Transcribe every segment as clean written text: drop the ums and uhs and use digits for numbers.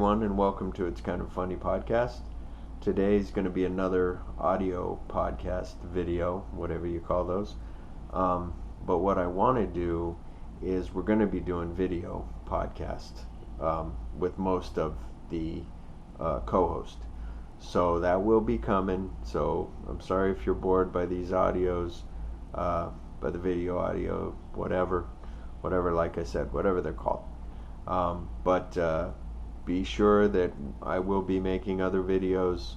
everyone, and welcome to It's Kind of Funny podcast. Today is going to be another audio podcast, video, whatever you call those. But what I want to do is we're going to be doing video podcast with most of the co-host. So that will be coming. So I'm sorry if you're bored by these audios, by the video, audio, whatever, like I said, whatever they're called. But be sure that I will be making other videos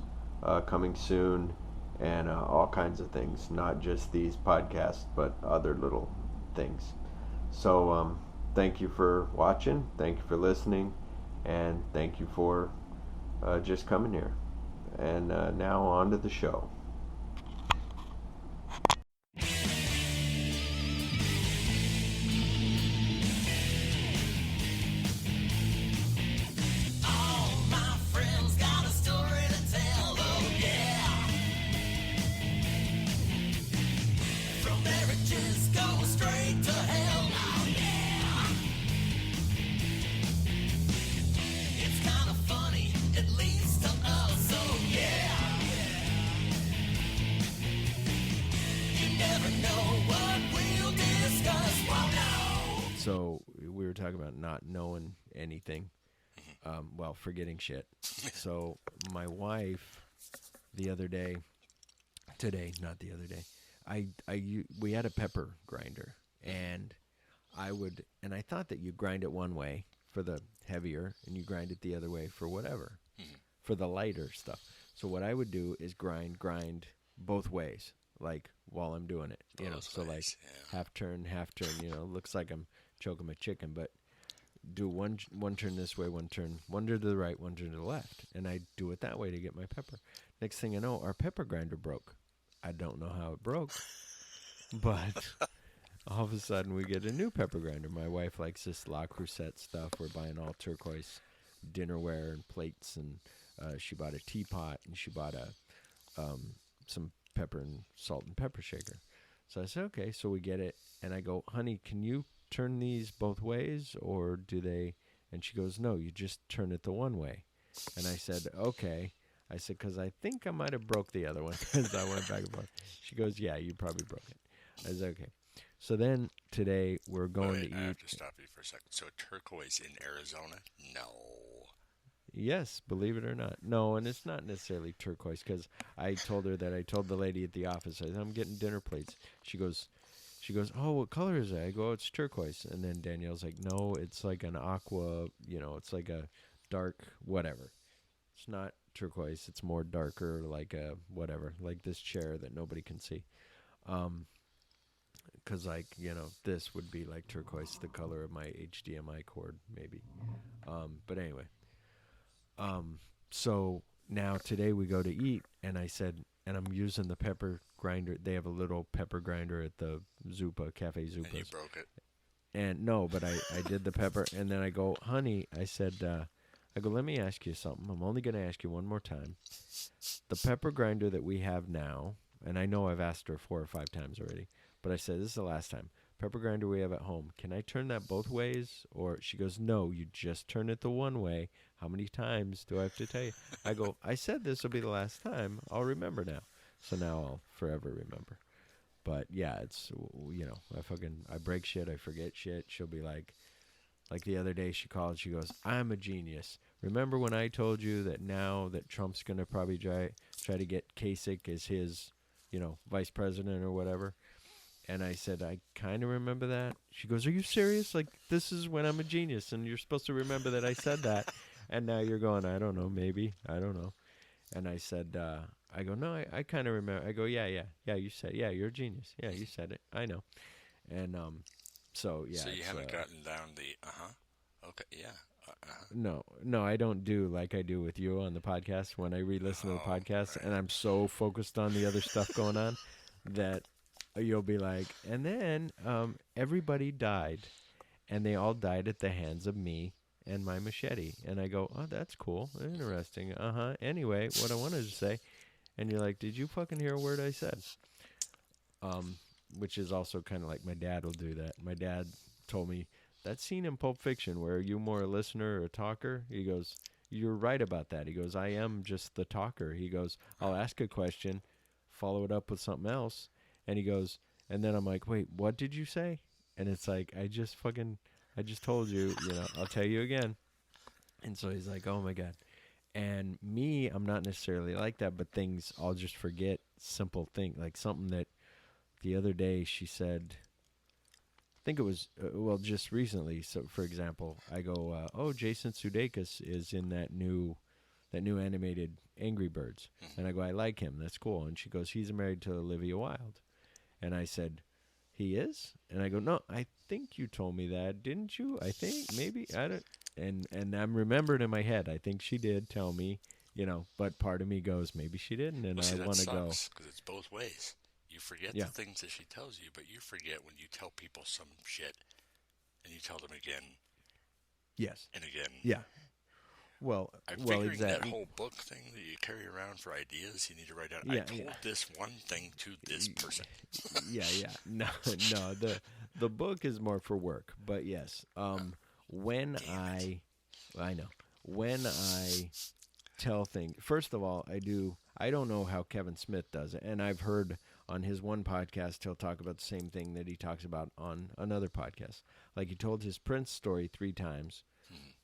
coming soon, and all kinds of things, not just these podcasts, but other little things. So thank you for watching, thank you for listening, and thank you for just coming here. And now on to the show. So we were talking about not knowing anything, well, forgetting shit. So my wife, the other day, we had a pepper grinder, and I thought that you grind it one way for the heavier, and you grind it the other way for whatever, for the lighter stuff. So what I would do is grind both ways, like while I'm doing it, so like half turn, looks like I'm choking my chicken, but do one turn this way, one turn to the right, one turn to the left, and I do it that way to get my pepper. Next thing I know, our pepper grinder broke. I don't know how it broke, but all of a sudden we get a new pepper grinder. My wife likes this La Crusette stuff. We're buying all turquoise dinnerware and plates, and she bought a teapot, and she bought some pepper and salt and pepper shaker. So I said, okay, so we get it, and I go, honey, can you turn these both ways, or do they? And she goes, no, you just turn it the one way. And I said, okay. I said, because I think I might have broke the other one, because I went back and forth. She goes, yeah, you probably broke it. I said, okay. So then today we're going to eat. I have to stop you for a second. So turquoise in Arizona? No. Yes, believe it or not. No, and it's not necessarily turquoise, because I told the lady at the office, I said, I'm getting dinner plates. She goes, oh, what color is it? I go, oh, it's turquoise. And then Danielle's like, no, it's like an aqua, it's like a dark whatever. It's not turquoise. It's more darker, like a whatever, like this chair that nobody can see. Because, this would be like turquoise, the color of my HDMI cord, maybe. But anyway. So now today we go to eat, and I said, and I'm using the pepper grinder. They have a little pepper grinder at the Zupa, Cafe Zupa. And you broke it. And no, but I did the pepper, and then I go, honey, I said, let me ask you something. I'm only going to ask you one more time. The pepper grinder that we have now, and I know I've asked her 4 or 5 times already, but I said, this is the last time. Pepper grinder we have at home. Can I turn that both ways? Or she goes, no, you just turn it the one way. How many times do I have to tell you? I go, I said this will be the last time. I'll remember now. So now I'll forever remember. But yeah, it's, I break shit. I forget shit. She'll be like the other day she called. She goes, I'm a genius. Remember when I told you that now that Trump's going to probably try to get Kasich as his, vice president or whatever? And I said, I kind of remember that. She goes, are you serious? Like, this is when I'm a genius, and you're supposed to remember that I said that. And now you're going, I don't know, maybe. I don't know. And I said, I go, no, I kind of remember. I go, yeah, you said, yeah, you're a genius. Yeah, you said it. I know. And so, yeah. So you haven't gotten down the, okay, yeah. No, I don't do like I do with you on the podcast when I re-listen to the podcast, right. And I'm so focused on the other stuff going on that you'll be like, and then everybody died, and they all died at the hands of me and my machete. And I go, oh, that's cool. Interesting. Anyway, what I wanted to say, and you're like, did you fucking hear a word I said? Which is also kind of like my dad will do that. My dad told me, that scene in Pulp Fiction where are you more a listener or a talker? He goes, you're right about that. He goes, I am just the talker. He goes, I'll ask a question, follow it up with something else. And he goes, and then I'm like, wait, what did you say? And it's like, I just told you, I'll tell you again. And so he's like, oh my God. And me, I'm not necessarily like that, but things I'll just forget, simple thing, like something that the other day she said, I think it was, just recently. So for example, I go, oh, Jason Sudeikis is in that new animated Angry Birds. And I go, I like him. That's cool. And she goes, he's married to Olivia Wilde. And I said, he is? And I go, no, I think you told me that, didn't you? I think, maybe, I don't. And I'm remembering in my head, I think she did tell me, but part of me goes, maybe she didn't, and I want to go. Because it's both ways. You forget the things that she tells you, but you forget when you tell people some shit, and you tell them again. Yes. And again. Yeah. Well, exactly. That exactly. whole book thing that you carry around for ideas, you need to write down. I told this one thing to this person. Yeah. No. The book is more for work, but yes. When I tell things, first of all, I don't know how Kevin Smith does it. And I've heard on his one podcast, he'll talk about the same thing that he talks about on another podcast. Like he told his Prince story 3 times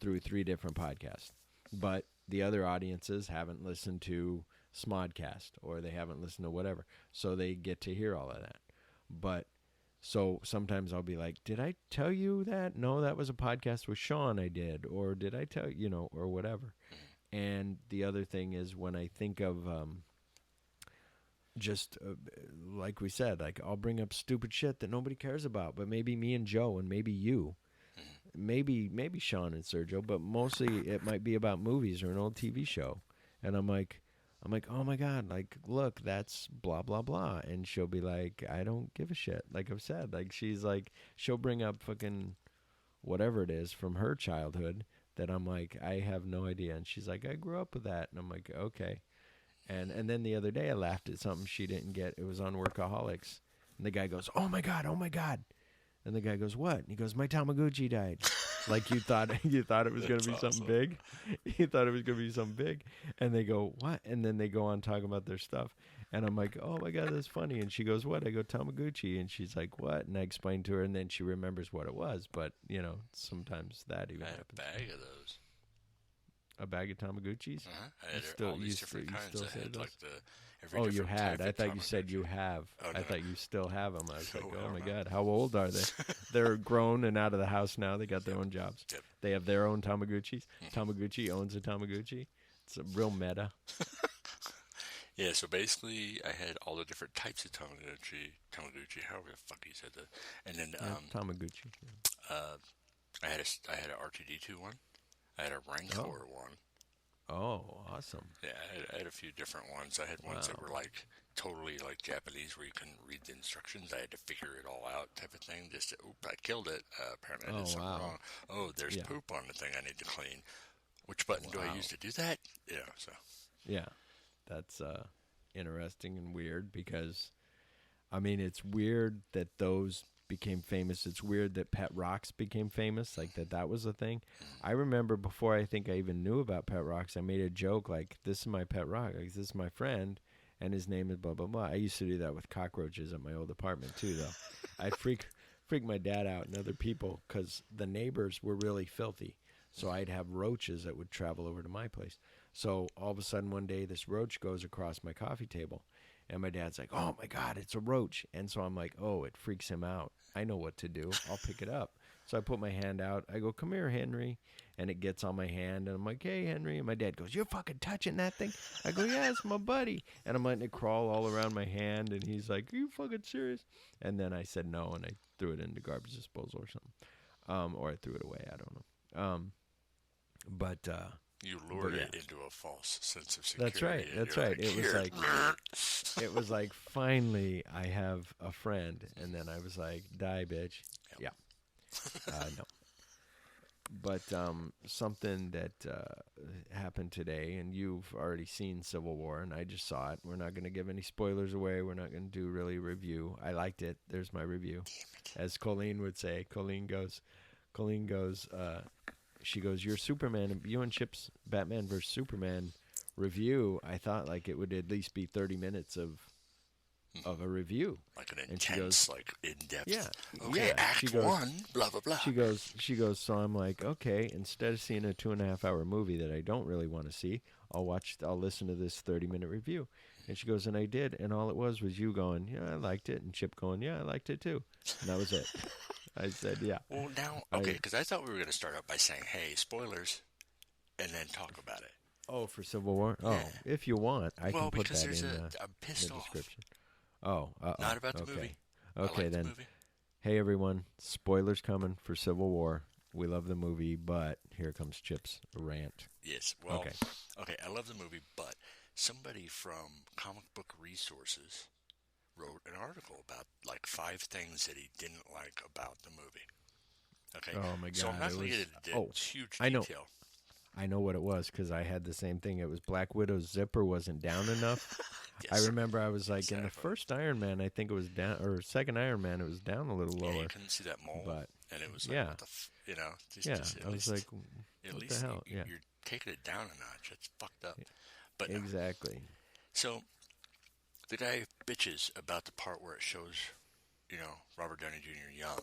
through 3 different podcasts. But the other audiences haven't listened to Smodcast or they haven't listened to whatever. So they get to hear all of that. But so sometimes I'll be like, did I tell you that? No, that was a podcast with Sean I did. Or did I tell you, or whatever. And the other thing is when I think of like we said, like I'll bring up stupid shit that nobody cares about, but maybe me and Joe and maybe you, maybe Sean and Sergio, but mostly it might be about movies or an old TV show. And I'm like, oh my God, like, look, that's blah, blah, blah. And she'll be like, I don't give a shit. Like I've said, like, she's like, she'll bring up fucking whatever it is from her childhood that I'm like, I have no idea. And she's like, I grew up with that. And I'm like, okay. And then the other day I laughed at something she didn't get. It was on Workaholics. And the guy goes, oh my God. And the guy goes, what? And he goes, my Tamagotchi died. Like you thought it was going to be something big. You thought it was going to be something big. And they go, what? And then they go on talking about their stuff. And I'm like, oh my God, that's funny. And she goes, what? I go, Tamagotchi. And she's like, what? And I explained to her, and then she remembers what it was. But, sometimes that even happens. I had a bag of those. A bag of Tamagotchis? I had all these different kinds. I had like Oh, you had. I thought you said you have. Oh, no. I thought you still have them. I was like, oh my God, how old are they? They're grown and out of the house now. They got their own jobs. Yep. They have their own Tamagotchis. Tamagotchi owns a Tamagotchi. It's a real meta. Yeah, so basically I had all the different types of Tamagotchi, however the fuck you said that. And then Tamagotchi. I had an R2D2 one. I had a Rancor one. Oh, awesome. Yeah, I had a few different ones. I had ones that were like totally like Japanese where you couldn't read the instructions. I had to figure it all out type of thing. Just, I killed it. Apparently I did something wrong. Oh, there's poop on the thing I need to clean. Which button do I use to do that? So. Yeah, that's interesting and weird because, I mean, it's weird that those became famous. It's weird that Pet Rocks became famous, like that was a thing. I remember before I think I even knew about Pet Rocks, I made a joke like, this is my pet rock, like, this is my friend, and his name is blah, blah, blah. I used to do that with cockroaches at my old apartment too, though. I'd freak my dad out and other people because the neighbors were really filthy. So I'd have roaches that would travel over to my place. So all of a sudden one day this roach goes across my coffee table. And my dad's like, oh, my God, it's a roach. And so I'm like, oh, it freaks him out. I know what to do. I'll pick it up. So I put my hand out. I go, come here, Henry. And it gets on my hand. And I'm like, hey, Henry. And my dad goes, you're fucking touching that thing? I go, yeah, it's my buddy. And I'm letting it crawl all around my hand. And he's like, are you fucking serious? And then I said no, and I threw it in the garbage disposal or something. Or I threw it away. I don't know. You lured it into a false sense of security. That's right. That's right. Like, it was like, finally, I have a friend. And then I was like, die, bitch. Yep. Yeah. No. But something that happened today, and you've already seen Civil War, and I just saw it. We're not going to give any spoilers away. We're not going to do really a review. I liked it. There's my review. As Colleen would say. Colleen goes, she goes, your Superman, you and Chip's Batman vs Superman review. I thought like it would at least be 30 minutes of a review, like an intense, like in depth. Yeah, okay, yeah. Act one, blah blah blah. She goes. So I'm like, okay. Instead of seeing a 2.5-hour movie that I don't really want to see, I'll listen to this 30-minute review. And she goes, and I did, and all it was you going, yeah, I liked it, and Chip going, yeah, I liked it too, and that was it. I said, yeah. Well, now, okay, because I thought we were going to start out by saying, hey, spoilers, and then talk about it. Oh, for Civil War? Oh, yeah. If you want, I can put that in I'm pissed the off. description. Oh, not about the movie. Okay, then. Hey, everyone, spoilers coming for Civil War. We love the movie, but here comes Chip's rant. Yes, well, okay, I love the movie, but somebody from Comic Book Resources wrote an article about like 5 things that he didn't like about the movie. Okay. Oh my God! So I'm not going to get into huge detail. I know what it was because I had the same thing. It was Black Widow's zipper wasn't down enough. Yes. I remember I was like in the first Iron Man, I think it was down, or second Iron Man, it was down a little lower. Yeah, you couldn't see that mole, and it was like, what the I was like, at what least the hell? You're taking it down a notch. It's fucked up. But exactly. So the guy bitches about the part where it shows, Robert Downey Jr. young.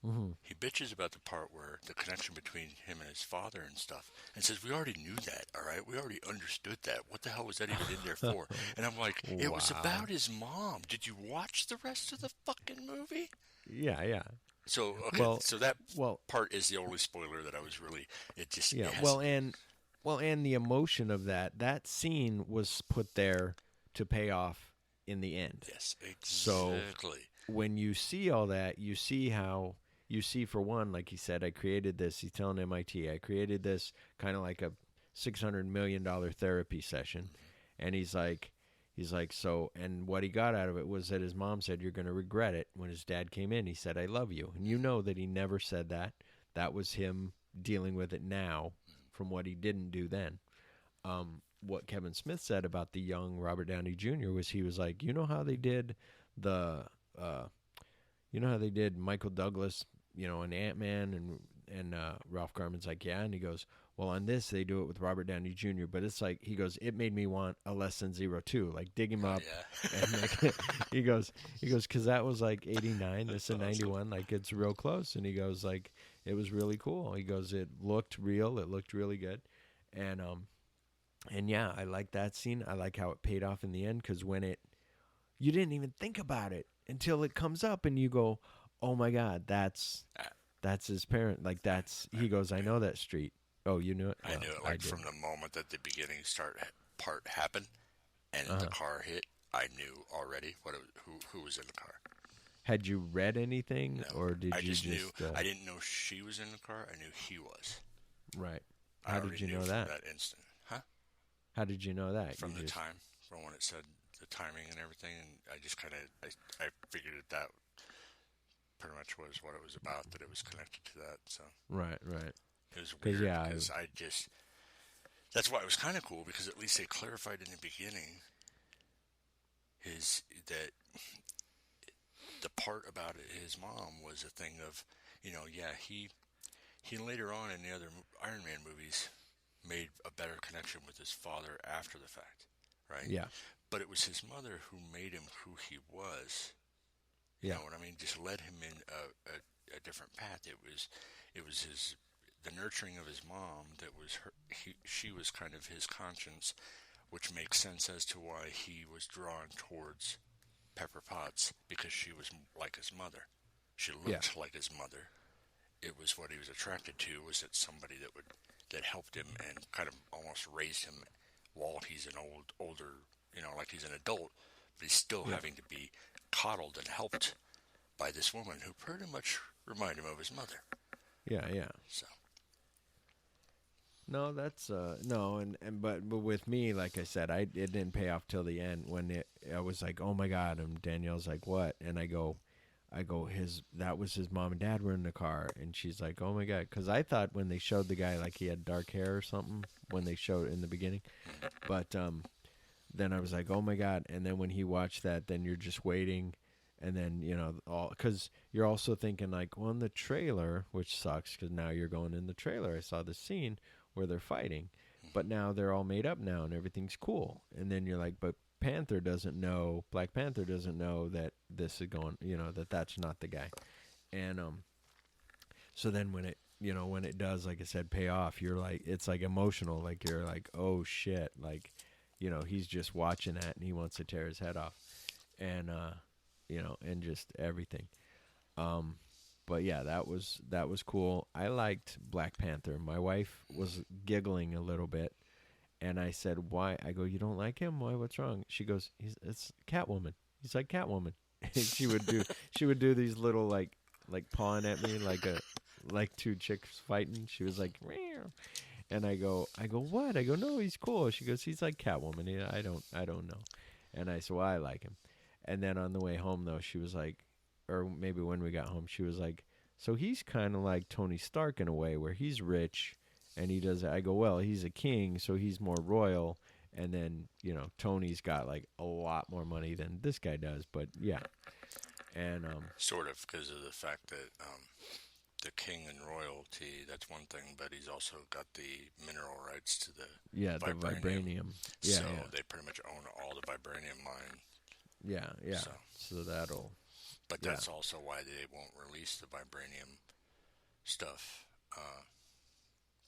Mm-hmm. He bitches about the part where the connection between him and his father and stuff, and says, we already knew that, all right? We already understood that. What the hell was that even in there for? And I'm like, it was about his mom. Did you watch the rest of the fucking movie? Yeah. So, okay, so that part is the only spoiler that I was really, it just... Yeah, and the emotion of that scene was put there to pay off in the end. Yes, exactly. So when you see all that, you see how... You see, for one, like he said, I created this. He's telling MIT, I created this kind of like a $600 million therapy session. And he's like, so, and what he got out of it was that his mom said, you're going to regret it. When his dad came in, he said, I love you. And you know that he never said that. That was him dealing with it now from what he didn't do then. What Kevin Smith said about the young Robert Downey Jr. was he was like, you know how they did Michael Douglas, and Ant-Man, and Ralph Garman's like, yeah, and he goes, well, on this they do it with Robert Downey Jr., but it's like, he goes, it made me want a Less Than Zero too, like dig him up, and he goes, because that was like 89, this is 91, like it's real close, and he goes, like, it was really cool. He goes, it looked real, it looked really good, and yeah, I like that scene. I like how it paid off in the end, because you didn't even think about it until it comes up, and you go, oh my God, that's his parent. Like he goes, I know that street. Oh, you knew it? I knew it. Like from the moment that the beginning part happened and the car hit, I knew already who was in the car. Had you read anything, no, or did you just knew? I didn't know she was in the car. I knew he was. Right. How did you know that? From that instant, huh? How did you know that? From time, from when it said the timing and everything, and I just kind of I figured that pretty much was what it was about, that it was connected to that. So right. It was weird because that's why it was kind of cool, because at least they clarified in the beginning that the part about his mom was a thing of, he later on in the other Iron Man movies made a better connection with his father after the fact, right? Yeah. But it was his mother who made him who he was. You know what I mean? Just led him in a different path. It was the nurturing of his mom that was she was kind of his conscience, which makes sense as to why he was drawn towards Pepper Potts, because she was like his mother. She looked like his mother. It was what he was attracted to, was that somebody that helped him and kind of almost raised him while he's an older, like he's an adult, but he's still having to be coddled and helped by this woman who pretty much reminded him of his mother. Yeah. So. No, that's but with me, like I said, it didn't pay off till the end when I was like, oh my God, and Danielle's like, what? And I go, that was his mom and dad were in the car, and she's like, oh my God, because I thought when they showed the guy like he had dark hair or something when they showed it in the beginning, but then I was like, oh my God, and then when he watched that, then you're just waiting, And then, because you're also thinking like, well, in the trailer, which sucks because now you're going in the trailer. I saw the scene where they're fighting, but now they're all made up now and everything's cool. And then you're like, but Black Panther doesn't know that this is going, that's not the guy. And so then when it does, like I said, pay off, you're like, it's like emotional. Like you're like, oh shit, like, he's just watching that and he wants to tear his head off, and and just everything. But yeah, that was cool. I liked Black Panther. My wife was giggling a little bit, and I said, "Why?" I go, "You don't like him? Why? What's wrong?" She goes, "It's Catwoman." He's like Catwoman. And she would do these little like pawing at me like two chicks fighting. She was like, meow. And I go, what? I go, no, he's cool. She goes, he's like Catwoman. I don't know. And I said, well, I like him. And then on the way home, though, she was like, or maybe when we got home, she was like, so he's kind of like Tony Stark in a way, where he's rich and he does. I go, well, he's a king, so he's more royal. And then, Tony's got like a lot more money than this guy does. But yeah. And sort of, because of the fact that the king and royalty, that's one thing, but he's also got the mineral rights to the vibranium. Yeah, so they pretty much own all the vibranium mine. Yeah. So that'll. But that's also why they won't release the vibranium stuff,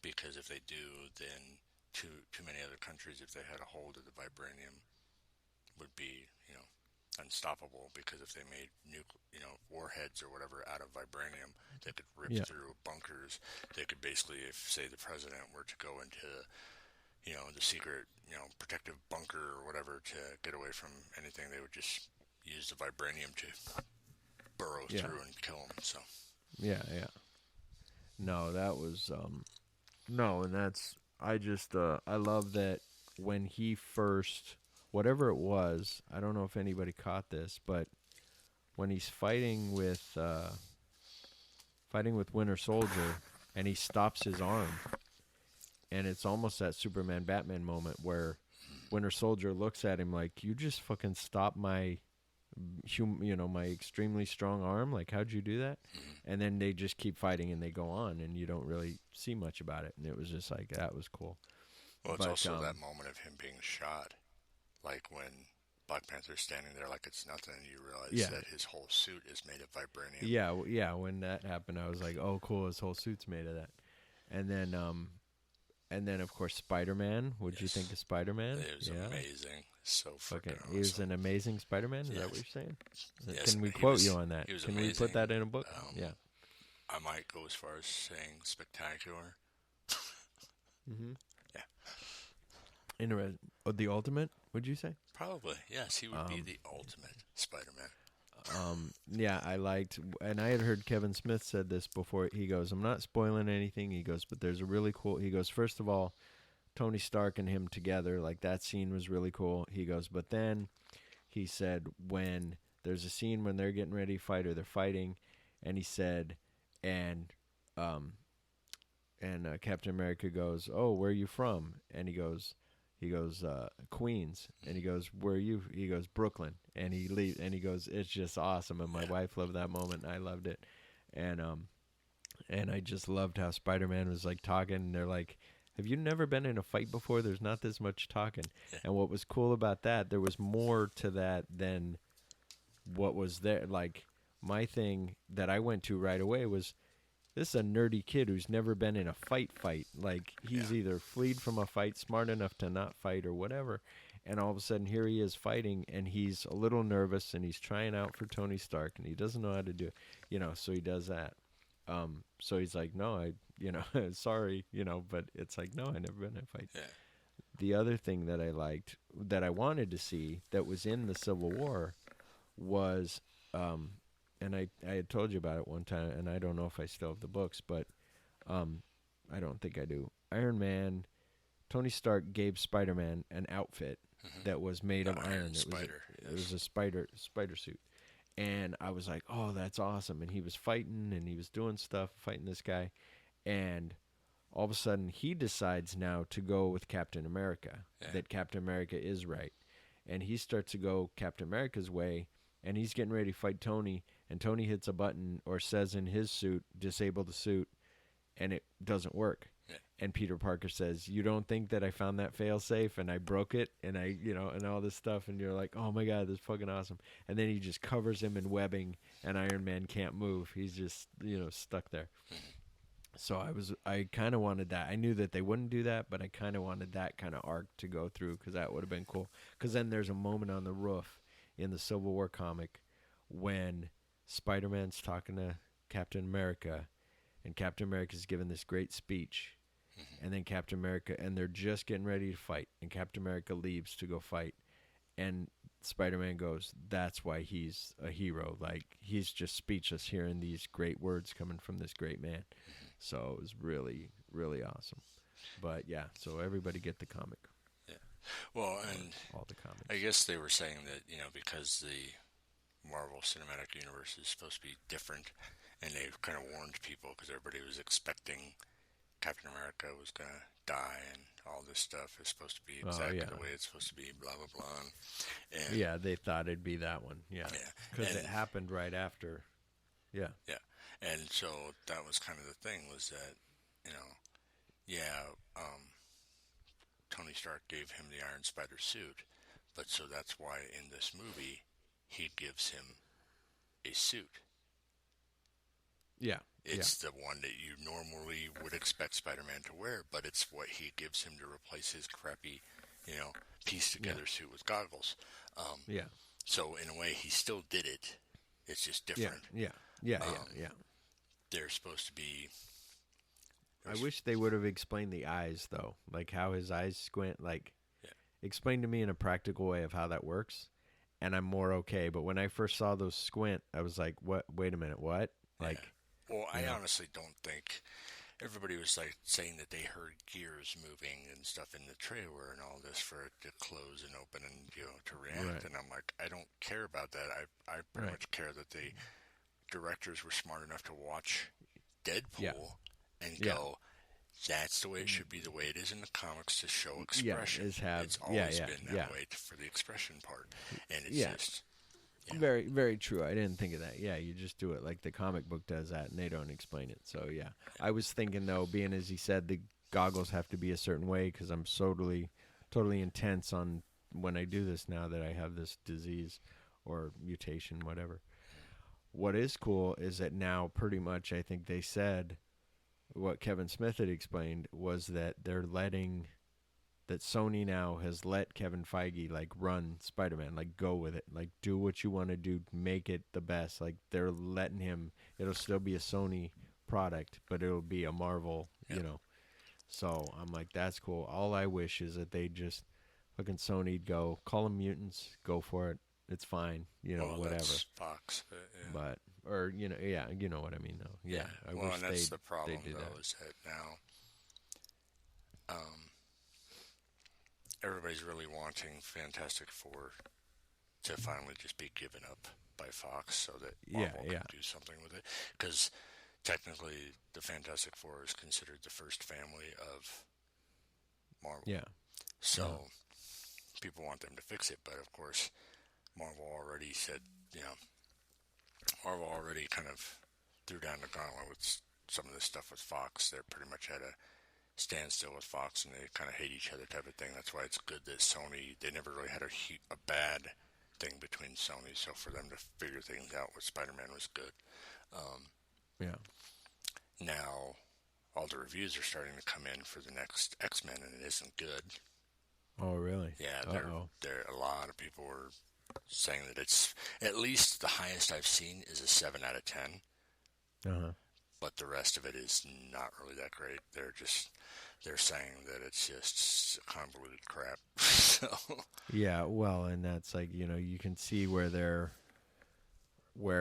because if they do, then too many other countries, if they had a hold of the vibranium, would be unstoppable, because if they made warheads or whatever out of vibranium, they could rip through bunkers. They could basically, if say the president were to go into the secret protective bunker or whatever to get away from anything, they would just use the vibranium to burrow through and kill him. So no, that was and that's, I just I love that when he first, whatever it was, I don't know if anybody caught this, but when he's fighting with Winter Soldier and he stops his arm, and it's almost that Superman Batman moment where Winter Soldier looks at him like, you just fucking stopped my my extremely strong arm, like how'd you do that? And then they just keep fighting and they go on, and you don't really see much about it, and it was just like, that was cool. Well, it's also that moment of him being shot. Like when Black Panther's standing there like it's nothing, and you realize that his whole suit is made of vibranium. Yeah. When that happened, I was like, "Oh, cool! His whole suit's made of that." And then of course Spider-Man. What'd you think of Spider-Man? It was amazing. So fucking awesome. He was an amazing Spider-Man. Is that what you're saying? Yes, can we quote you on that? Can we put that in a book? I might go as far as saying spectacular. Mm-hmm. Yeah. The ultimate, would you say? Probably, yes. He would be the ultimate Spider-Man. Yeah, I liked, and I had heard Kevin Smith said this before. He goes, I'm not spoiling anything. He goes, but there's a really cool, he goes, first of all, Tony Stark and him together, like that scene was really cool. He goes, but then he said, when there's a scene when they're getting ready to fight or they're fighting, and he said, and Captain America goes, oh, where are you from? And he goes, Queens. And he goes, where are you? He goes, Brooklyn. And he leaves, and he goes, it's just awesome. And my wife loved that moment, and I loved it. And I just loved how Spider-Man was like talking, and they're like, have you never been in a fight before? There's not this much talking. Yeah. And what was cool about that, there was more to that than what was there. Like, my thing that I went to right away was, this is a nerdy kid who's never been in a fight. Like, he's either fleed from a fight, smart enough to not fight, or whatever. And all of a sudden, here he is fighting, and he's a little nervous, and he's trying out for Tony Stark, and he doesn't know how to do it. So he does that. So he's like, no, sorry, but it's like, no, I never been in a fight. Yeah. The other thing that I liked, that I wanted to see, that was in the Civil War, was, and I had told you about it one time, and I don't know if I still have the books, but I don't think I do. Iron Man, Tony Stark gave Spider-Man an outfit that was made of iron. It was a spider suit. And I was like, oh, that's awesome. And he was fighting, and he was doing stuff, fighting this guy. And all of a sudden, he decides now to go with Captain America, that Captain America is right. And he starts to go Captain America's way, and he's getting ready to fight Tony, and Tony hits a button or says in his suit, disable the suit, and it doesn't work. Yeah. And Peter Parker says, you don't think that I found that fail safe and I broke it and I, and all this stuff. And you're like, oh my God, this is fucking awesome. And then he just covers him in webbing and Iron Man can't move. He's just, stuck there. So I kind of wanted that. I knew that they wouldn't do that, but I kind of wanted that kind of arc to go through because that would have been cool. Because then there's a moment on the roof in the Civil War comic when Spider-Man's talking to Captain America, and Captain America's giving this great speech, and then Captain America, and they're just getting ready to fight, and Captain America leaves to go fight, and Spider-Man goes, that's why he's a hero. Like, he's just speechless hearing these great words coming from this great man. So it was really, really awesome. But, yeah, so everybody get the comic. Yeah. Well, and all the comics. I guess they were saying that, because the Marvel Cinematic Universe is supposed to be different, and they kind of warned people because everybody was expecting Captain America was going to die and all this stuff is supposed to be exactly the way it's supposed to be, blah, blah, blah. And yeah, they thought it'd be that one. Yeah. Because it happened right after. Yeah. Yeah. And so that was kind of the thing was that, Tony Stark gave him the Iron Spider suit, but so that's why in this movie he gives him a suit. Yeah. It's the one that you normally would expect Spider-Man to wear, but it's what he gives him to replace his crappy, piece-together suit with goggles. Yeah. So, in a way, he still did it. It's just different. Yeah. They're supposed to be... I wish they would have explained the eyes, though. Like, how his eyes squint. Like, explain to me in a practical way of how that works, and I'm more okay. But when I first saw those squint, I was like, what? Wait a minute, what? Like... Yeah. Well, I honestly don't think everybody was like saying that they heard gears moving and stuff in the trailer and all this for it to close and open and to react. Right. And I'm like, I don't care about that. I pretty much care that the directors were smart enough to watch Deadpool and go, that's the way it should be, the way it is in the comics to show expression. It's always been that way for the expression part, and it's just. Yeah. Very, very true. I didn't think of that. Yeah, you just do it like the comic book does that, and they don't explain it. So, yeah. I was thinking, though, being as he said, the goggles have to be a certain way because I'm totally intense on when I do this now that I have this disease or mutation, whatever. What is cool is that now pretty much I think they said what Kevin Smith had explained was that they're letting... that Sony now has let Kevin Feige, like, run Spider-Man, like, go with it. Like, do what you want to do, make it the best. Like, they're letting him, it'll still be a Sony product, but it'll be a Marvel, So, I'm like, that's cool. All I wish is that they just, fucking Sony'd go, call them mutants, go for it. It's fine, whatever. That's Fox, but, or, you know what I mean, though. Yeah, I wish and that's the problem, though, is that now, everybody's really wanting Fantastic Four to finally just be given up by Fox so that Marvel can do something with it. Because technically, the Fantastic Four is considered the first family of Marvel. Yeah. So people want them to fix it, but of course, Marvel already said, Marvel already kind of threw down the gauntlet with some of this stuff with Fox. They're pretty much at a stand still with Fox, and they kind of hate each other type of thing. That's why it's good that Sony, they never really had a bad thing between Sony, so for them to figure things out with Spider-Man was good. Now, all the reviews are starting to come in for the next X-Men, and it isn't good. Oh, really? Yeah, there a lot of people were saying that it's, at least the highest I've seen is a 7 out of 10. But the rest of it is not really that great. They're saying that it's just convoluted crap. So. Yeah, well, and that's like, you can see where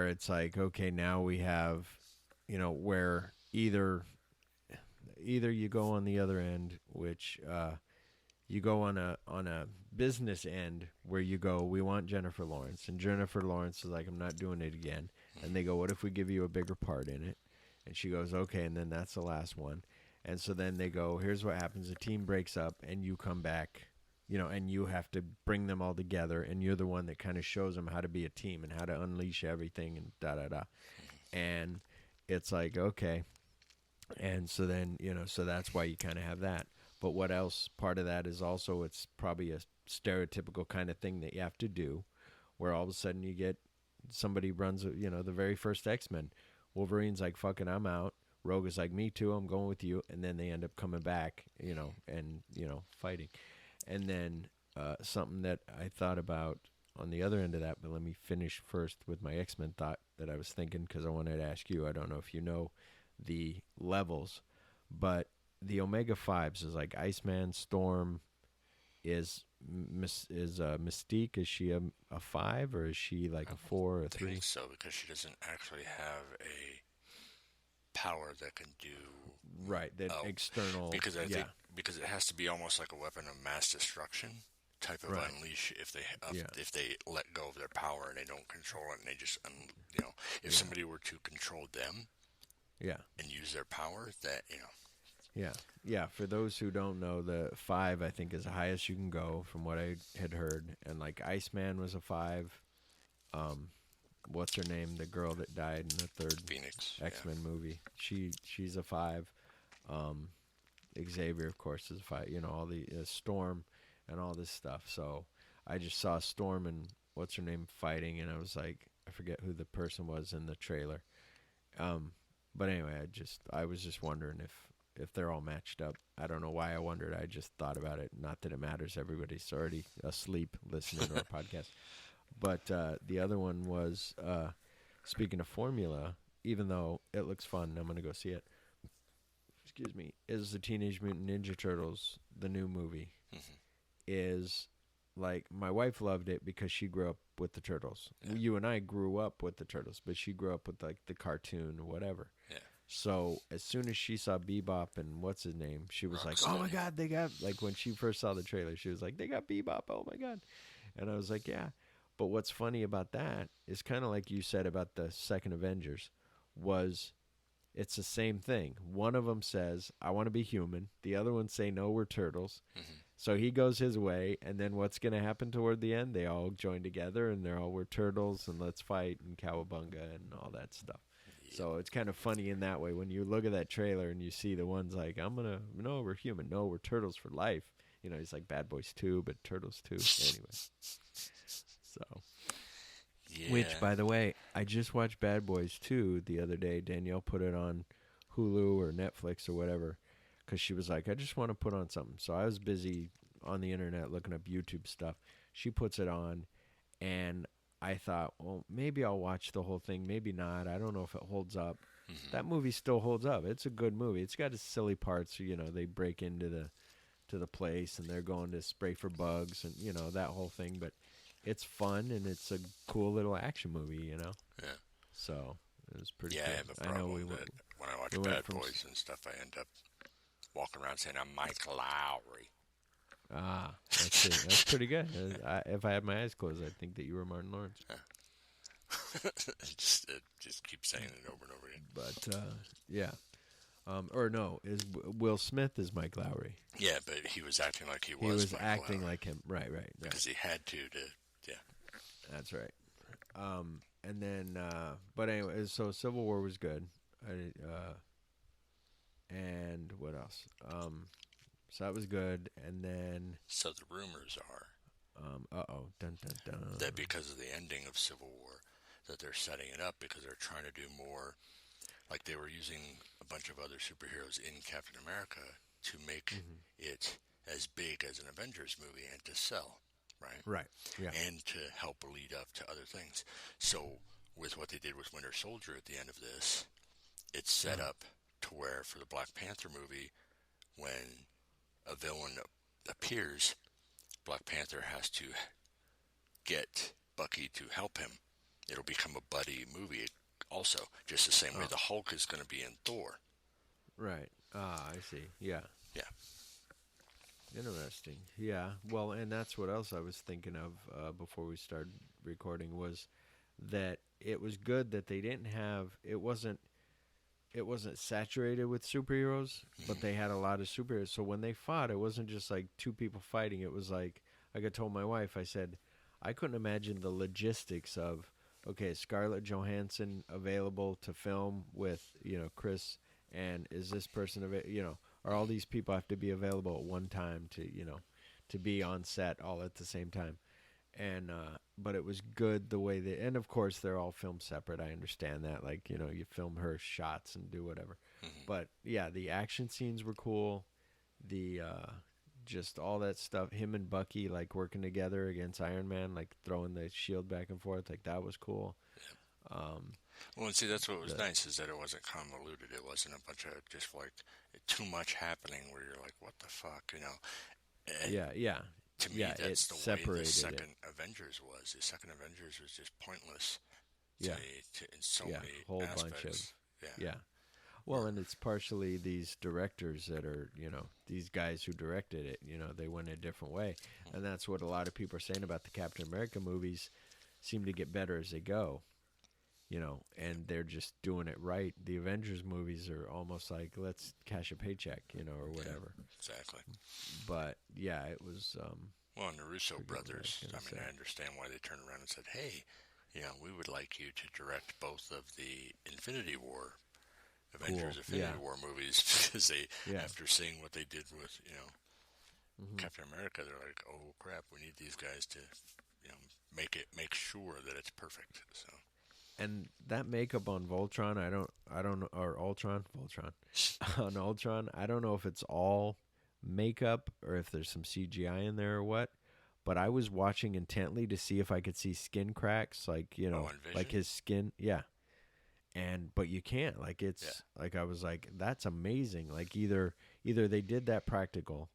it's like, okay, now we have, where either you go on the other end, which you go on a business end where you go, we want Jennifer Lawrence, and Jennifer Lawrence is like, I'm not doing it again. And they go, what if we give you a bigger part in it? And she goes, okay, and then that's the last one. And so then they go, here's what happens. The team breaks up, and you come back, and you have to bring them all together, and you're the one that kind of shows them how to be a team and how to unleash everything and da-da-da. And it's like, okay. And so then, so that's why you kind of have that. But what else? Part of that is also it's probably a stereotypical kind of thing that you have to do, where all of a sudden you get somebody runs, the very first X-Men. Wolverine's like, fucking, I'm out. Rogue is like, me too, I'm going with you. And then they end up coming back, and, fighting. And then something that I thought about on the other end of that, but let me finish first with my X-Men thought that I was thinking, because I wanted to ask you, I don't know if you know the levels, but the Omega 5s is like Iceman, Storm, is Mystique, is she a 5 or is she like a 4 or a 3? I think so, because she doesn't actually have a power that can do external, because I think because it has to be almost like a weapon of mass destruction type of unleash if they let go of their power and they don't control it and they just if somebody were to control them and use their power, that for those who don't know, the 5 I think is the highest you can go from what I had heard. And like Iceman was a 5. What's her name, the girl that died in the third Phoenix X-Men movie, she's a 5. Xavier of course is a 5, all the Storm and all this stuff. So I just saw Storm and what's her name fighting, and I was like, I forget who the person was in the trailer. But anyway, I was just wondering if they're all matched up. I don't know why I wondered. I just thought about it. Not that it matters. Everybody's already asleep listening to our podcast. But the other one was, speaking of formula, even though it looks fun, I'm going to go see it. Excuse me. Is the Teenage Mutant Ninja Turtles, the new movie, is like, my wife loved it because she grew up with the Turtles. Yeah. You and I grew up with the Turtles, but she grew up with like the cartoon or whatever. Yeah. So as soon as she saw Bebop and what's his name, she was like, oh my God, they got, like when she first saw the trailer, she was like, they got Bebop, oh my God. And I was like, yeah. But what's funny about that is kind of like you said about the second Avengers, was it's the same thing. One of them says, I want to be human. The other one say, no, we're turtles. So he goes his way, and then what's going to happen toward the end? They all join together, and they're all, we're turtles, and let's fight, and cowabunga, and all that stuff. Yeah. So it's kind of funny in that way. When you look at that trailer and you see the ones like, no, we're human. No, we're turtles for life. He's like Bad Boys 2, but Turtles 2. Anyway. So, which, by the way, I just watched Bad Boys 2 the other day. Danielle put it on Hulu or Netflix or whatever, because she was like, I just want to put on something. So I was busy on the internet looking up YouTube stuff. She puts it on, and I thought, well, maybe I'll watch the whole thing. Maybe not. I don't know if it holds up. That movie still holds up. It's a good movie. It's got its silly parts. They break into the place, and they're going to spray for bugs, and, that whole thing. But it's fun, and it's a cool little action movie, Yeah. So it was pretty cool. I have a problem that when I watch Bad Boys and stuff, I end up walking around saying, I'm Mike Lowry. Ah, that's pretty good. If I had my eyes closed, I'd think that you were Martin Lawrence. Yeah. just keep saying it over and over again. But, yeah. Or no, Will Smith is Mike Lowry. Yeah, but he was acting like he was. He was Mike acting Lowry. like him, right? Because he had to. That's right. And then, but anyway, so Civil War was good. And what else? So that was good. And then. So the rumors are. Dun dun dun. That because of the ending of Civil War, that they're setting it up because they're trying to do more. Like they were using a bunch of other superheroes in Captain America to make it as big as an Avengers movie and to sell, right? Right, yeah. And to help lead up to other things. So with what they did with Winter Soldier at the end of this, it's set up to where for the Black Panther movie, when a villain appears, Black Panther has to get Bucky to help him. It'll become a buddy movie. Also, just the same way the Hulk is going to be in Thor. Right. I see. Yeah. Yeah. Interesting. Yeah. Well, and that's what else I was thinking of before we started recording, was that it was good that they didn't have, it wasn't it wasn't saturated with superheroes, but they had a lot of superheroes. So when they fought, it wasn't just like two people fighting. It was like I told my wife, I said, I couldn't imagine the logistics of, okay, Scarlett Johansson available to film with, Chris, and is this person are all these people have to be available at one time to be on set all at the same time. And but it was good the way and of course they're all filmed separate. I understand that, like, you film her shots and do whatever. But yeah, the action scenes were cool. The just all that stuff, him and Bucky like working together against Iron Man, like throwing the shield back and forth, like that was cool. Well, and see, that's what was nice, is that it wasn't convoluted. It wasn't a bunch of just like too much happening where you're like, what the fuck, And yeah. To me, that's the way the second Avengers was. The second Avengers was just pointless. In so many whole aspects. Bunch of Well, and it's partially these directors that are, these guys who directed it, they went a different way. And that's what a lot of people are saying about the Captain America movies, seem to get better as they go, and they're just doing it right. The Avengers movies are almost like, let's cash a paycheck, or whatever. Yeah, exactly. But, yeah, it was... well, and the Russo brothers, I understand why they turned around and said, hey, we would like you to direct both of the Infinity War Avengers Infinity War movies, because after seeing what they did with, Captain America, they're like, oh crap, we need these guys to, make sure that it's perfect. So. And that makeup on Voltron, I don't know, or Voltron, on Ultron, I don't know if it's all makeup or if there's some CGI in there or what. But I was watching intently to see if I could see skin cracks, like like his skin, but you can't. Like it's like I was like, that's amazing. Like either they did that practical,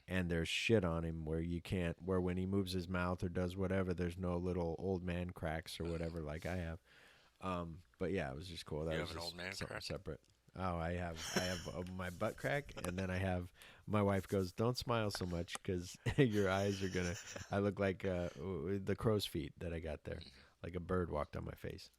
and there's shit on him where you can't. Where when he moves his mouth or does whatever, there's no little old man cracks or whatever like I have. But yeah, it was just cool. That was an old man crack? Separate. Oh, I have my butt crack, and then I have. My wife goes, "Don't smile so much, because your eyes are gonna." I look like the crow's feet that I got there, like a bird walked on my face.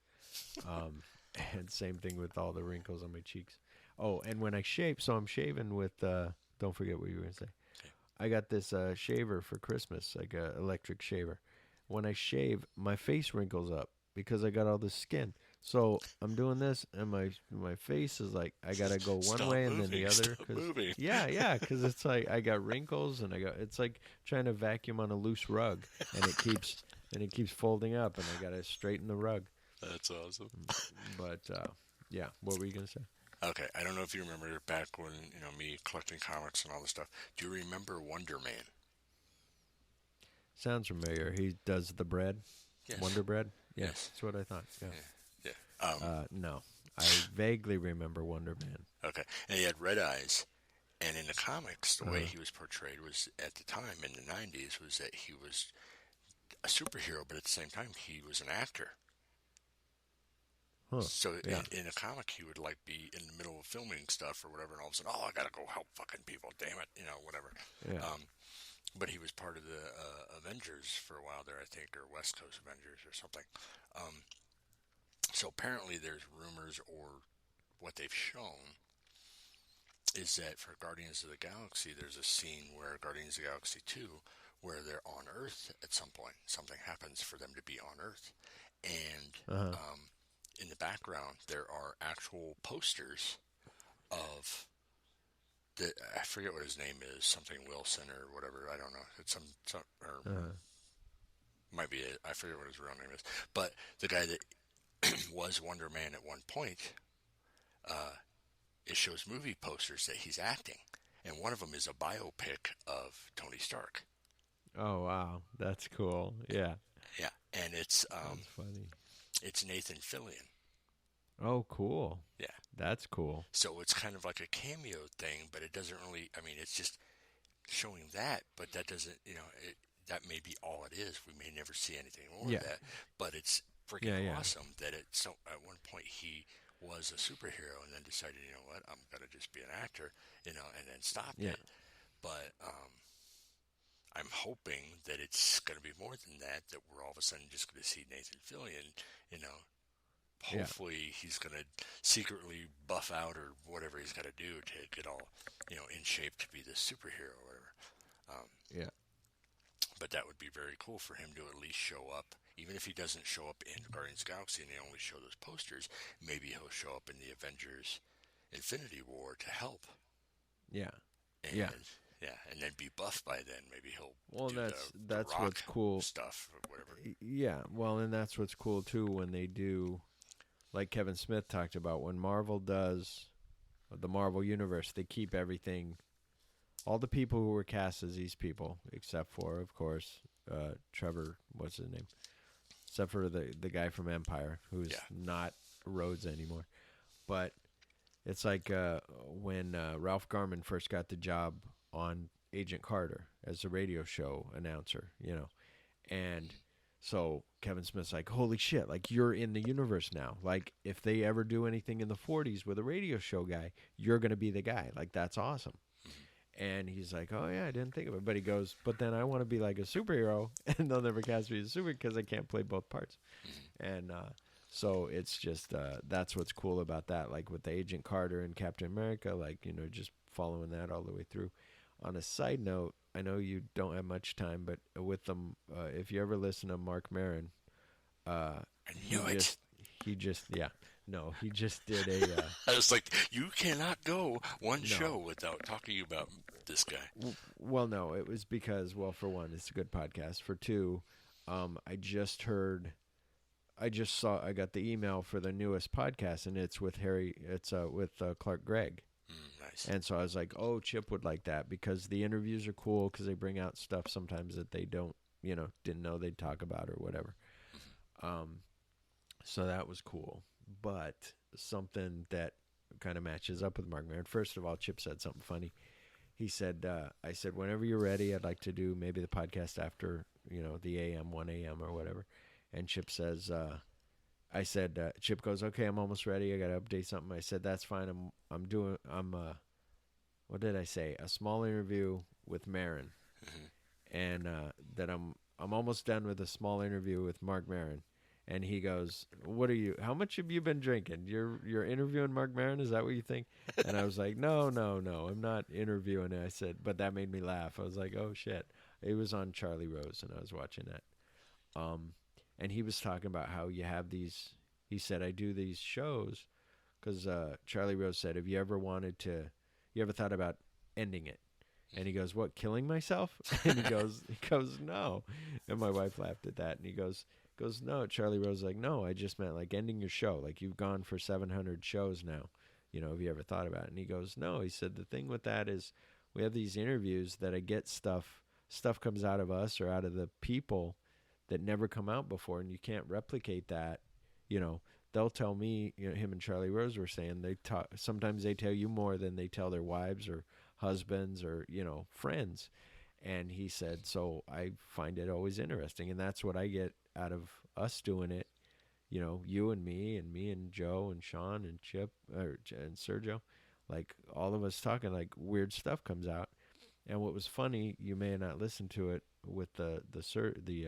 And same thing with all the wrinkles on my cheeks. Oh, and when I shave, so I'm shaving with. Don't forget what you were gonna say. Okay. I got this shaver for Christmas, like a electric shaver. When I shave, my face wrinkles up because I got all this skin. So I'm doing this, and my face is like I gotta go one way and then the other. Yeah, because it's like I got wrinkles, and it's like trying to vacuum on a loose rug, and it keeps folding up, and I gotta straighten the rug. That's awesome. But yeah, what were you gonna say? Okay, I don't know if you remember back when me collecting comics and all this stuff. Do you remember Wonder Man? Sounds familiar. He does the bread. Yes. Wonder Bread. Yes, that's what I thought. Yeah. No, I vaguely remember Wonder Man. Okay, and he had red eyes, and in the comics, the way he was portrayed was, at the time in the 90s, was that he was a superhero, but at the same time he was an actor. Huh. So in a comic, he would like be in the middle of filming stuff or whatever, and all of a sudden, I gotta go help fucking people, damn it, whatever. Yeah. But he was part of the Avengers for a while there, I think, or West Coast Avengers or something. So apparently there's rumors, or what they've shown is that for Guardians of the Galaxy, there's a scene where Guardians of the Galaxy 2, where they're on Earth at some point. Something happens for them to be on Earth. And in the background, there are actual posters of I forget what his name is, something Wilson or whatever, I don't know. It's might be I forget what his real name is. But the guy that was Wonder Man at one point, it shows movie posters that he's acting, and one of them is a biopic of Tony Stark. Oh wow, that's cool. Yeah, and it's that's funny. It's Nathan Fillion. Oh, cool. Yeah, that's cool. So it's kind of like a cameo thing, but it doesn't really. I mean, it's just showing that, but that doesn't. That may be all it is. We may never see anything more of that, but it's freaking awesome that at one point he was a superhero and then decided, you know what, I'm gonna just be an actor, and then stopped it. But I'm hoping that it's gonna be more than that. That we're all of a sudden just gonna see Nathan Fillion, hopefully he's going to secretly buff out or whatever he's got to do to get all, in shape to be this superhero or whatever. Yeah. But that would be very cool for him to at least show up. Even if he doesn't show up in Guardians of the Galaxy and they only show those posters, maybe he'll show up in the Avengers Infinity War to help. Yeah. And, yeah, and then be buffed by then. Maybe he'll do that's the Rock what's cool stuff or whatever. Yeah, well, and that's what's cool too when they do, like Kevin Smith talked about, when Marvel does the Marvel Universe, they keep everything, all the people who were cast as these people, except for, of course, Trevor, what's his name? Except for the guy from Empire, who's not Rhodes anymore. But it's like when Ralph Garman first got the job on Agent Carter as a radio show announcer, and so Kevin Smith's like, holy shit, like, you're in the universe now. Like, if they ever do anything in the 40s with a radio show guy, you're going to be the guy. Like, that's awesome. And he's like, oh, yeah, I didn't think of it. But he goes, but then I want to be like a superhero, and they'll never cast me as a superhero because I can't play both parts. And so it's just, that's what's cool about that. Like, with the Agent Carter and Captain America, like, just following that all the way through. On a side note, I know you don't have much time, but with them, if you ever listen to Mark Maron, he just did a. I was like, you cannot go one show without talking about this guy. Well, no, it was because, well, for one, it's a good podcast. For two, I got the email for the newest podcast, and it's with Clark Gregg. Nice. And so I was like, oh, Chip would like that because the interviews are cool because they bring out stuff sometimes that they don't, didn't know they'd talk about or whatever. So that was cool. But something that kind of matches up with Mark Maron. First of all, Chip said something funny. He said, I said, whenever you're ready, I'd like to do maybe the podcast after, the AM, 1 a.m. or whatever. And Chip says, Chip goes, okay, I'm almost ready. I got to update something. I said, that's fine. What did I say? A small interview with Maron. And that I'm almost done with a small interview with Mark Maron. And he goes, how much have you been drinking? You're interviewing Mark Maron? Is that what you think? And I was like, no, I'm not interviewing it. I said, but that made me laugh. I was like, oh shit. It was on Charlie Rose and I was watching that. And he was talking about how you have these, he said, I do these shows because Charlie Rose said, have you ever thought about ending it? And he goes, what, killing myself? And he goes, no. And my wife laughed at that. And he goes, no. Charlie Rose was like, no, I just meant like ending your show. Like you've gone for 700 shows now. Have you ever thought about it? And he goes, no. He said, the thing with that is we have these interviews that I get stuff comes out of us or out of the people that never come out before, and you can't replicate that. They'll tell me, him and Charlie Rose were saying sometimes they tell you more than they tell their wives or husbands or, friends. And he said, so I find it always interesting. And that's what I get out of us doing it. You and me and Joe and Sean and Chip and Sergio, like all of us talking, like weird stuff comes out. And what was funny, you may have not listened to it with the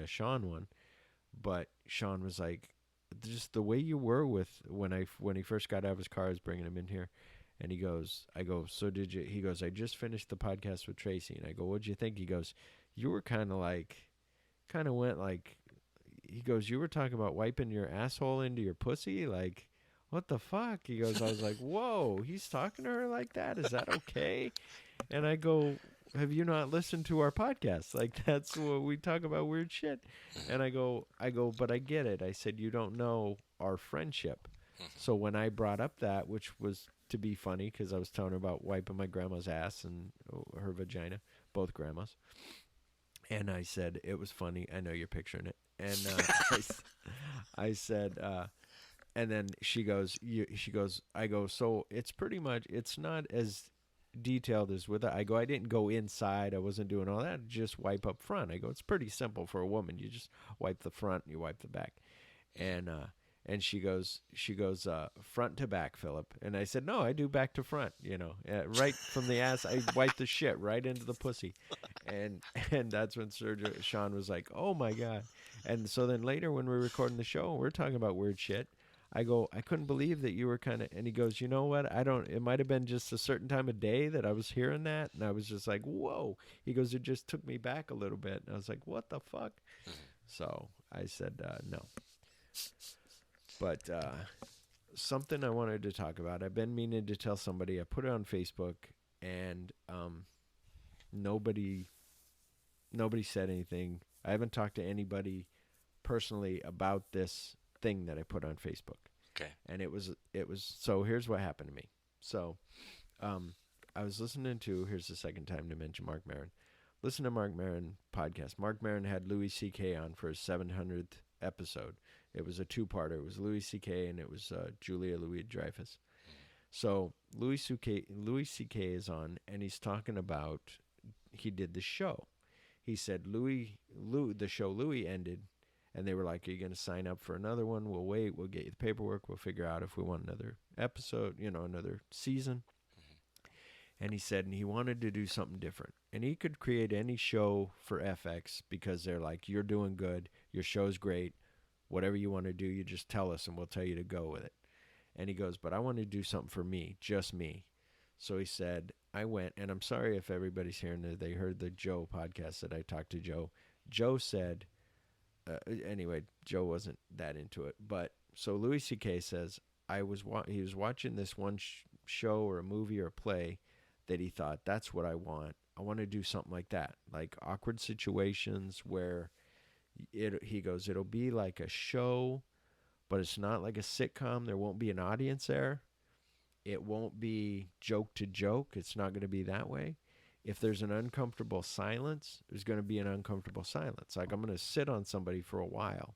Sean one, but Sean was like, just the way you were with when he first got out of his car, I was bringing him in here, and he goes, I go, so did you? He goes, I just finished the podcast with Tracy, and I go, what'd you think? He goes, you were kind of went like, he goes, you were talking about wiping your asshole into your pussy, like, what the fuck? He goes, I was like, whoa, he's talking to her like that? Is that okay? And I go, have you not listened to our podcast? Like, that's what we talk about, weird shit. And I go, but I get it. I said, you don't know our friendship. So when I brought up that, which was to be funny because I was telling her about wiping my grandma's ass and her vagina, both grandmas. And I said, it was funny. I know you're picturing it. And I said, and then she goes, I go, so it's pretty much, it's not as detailed as with it. I go, I didn't go inside. I wasn't doing all that. Just wipe up front. I go, it's pretty simple for a woman. You just wipe the front and you wipe the back. And she goes, front to back, Philip. And I said, no, I do back to front, right from the ass. I wipe the shit right into the pussy. And that's when Sean was like, oh my God. And so then later when we're recording the show, we're talking about weird shit. I go, I couldn't believe that you were kind of, and he goes, you know what? It might have been just a certain time of day that I was hearing that. And I was just like, whoa. He goes, it just took me back a little bit. And I was like, what the fuck? So I said, no. But something I wanted to talk about, I've been meaning to tell somebody. I put it on Facebook, and nobody said anything. I haven't talked to anybody personally about this thing that I put on Facebook. Okay. And it was so here's what happened to me. So I was listening to, here's the second time to mention Marc Maron. Listen to Marc Maron podcast. Marc Maron had Louis C.K. on for his 700th episode. It was a two-parter. It was Louis C.K. and it was Julia Louis-Dreyfus. So Louis C.K. is on, and he's talking about, he did the show. He said the show Louis ended, and they were like, are you going to sign up for another one? We'll wait. We'll get you the paperwork. We'll figure out if we want another episode, another season. And he said, and he wanted to do something different. And he could create any show for FX because they're like, you're doing good. Your show's great. Whatever you want to do, you just tell us and we'll tell you to go with it. And he goes, but I want to do something for me, just me. So he said, I went, and I'm sorry if everybody's hearing it. They heard the Joe podcast that I talked to Joe. Joe said, anyway, Joe wasn't that into it. But so Louis C.K. says, he was watching this one show or a movie or a play that he thought, that's what I want. I want to do something like that, like awkward situations where he goes, it'll be like a show, but it's not like a sitcom. There won't be an audience there. It won't be joke to joke. It's not going to be that way. If there's an uncomfortable silence, there's going to be an uncomfortable silence. Like I'm going to sit on somebody for a while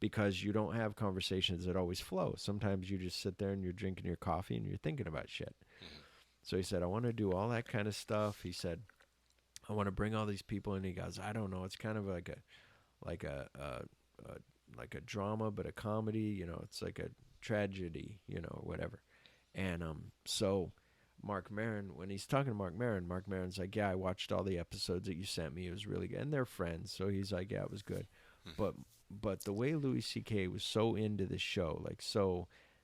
because you don't have conversations that always flow. Sometimes you just sit there and you're drinking your coffee and you're thinking about shit. So he said, I want to do all that kind of stuff. He said, I want to bring all these people in. He goes, I don't know. It's kind of like a drama, but a comedy, it's like a tragedy, or whatever. And so Marc Maron, when he's talking to Marc Maron's like, yeah, I watched all the episodes that you sent me. It was really good. And they're friends. So he's like, yeah, it was good. But the way Louis C.K. was so into this show,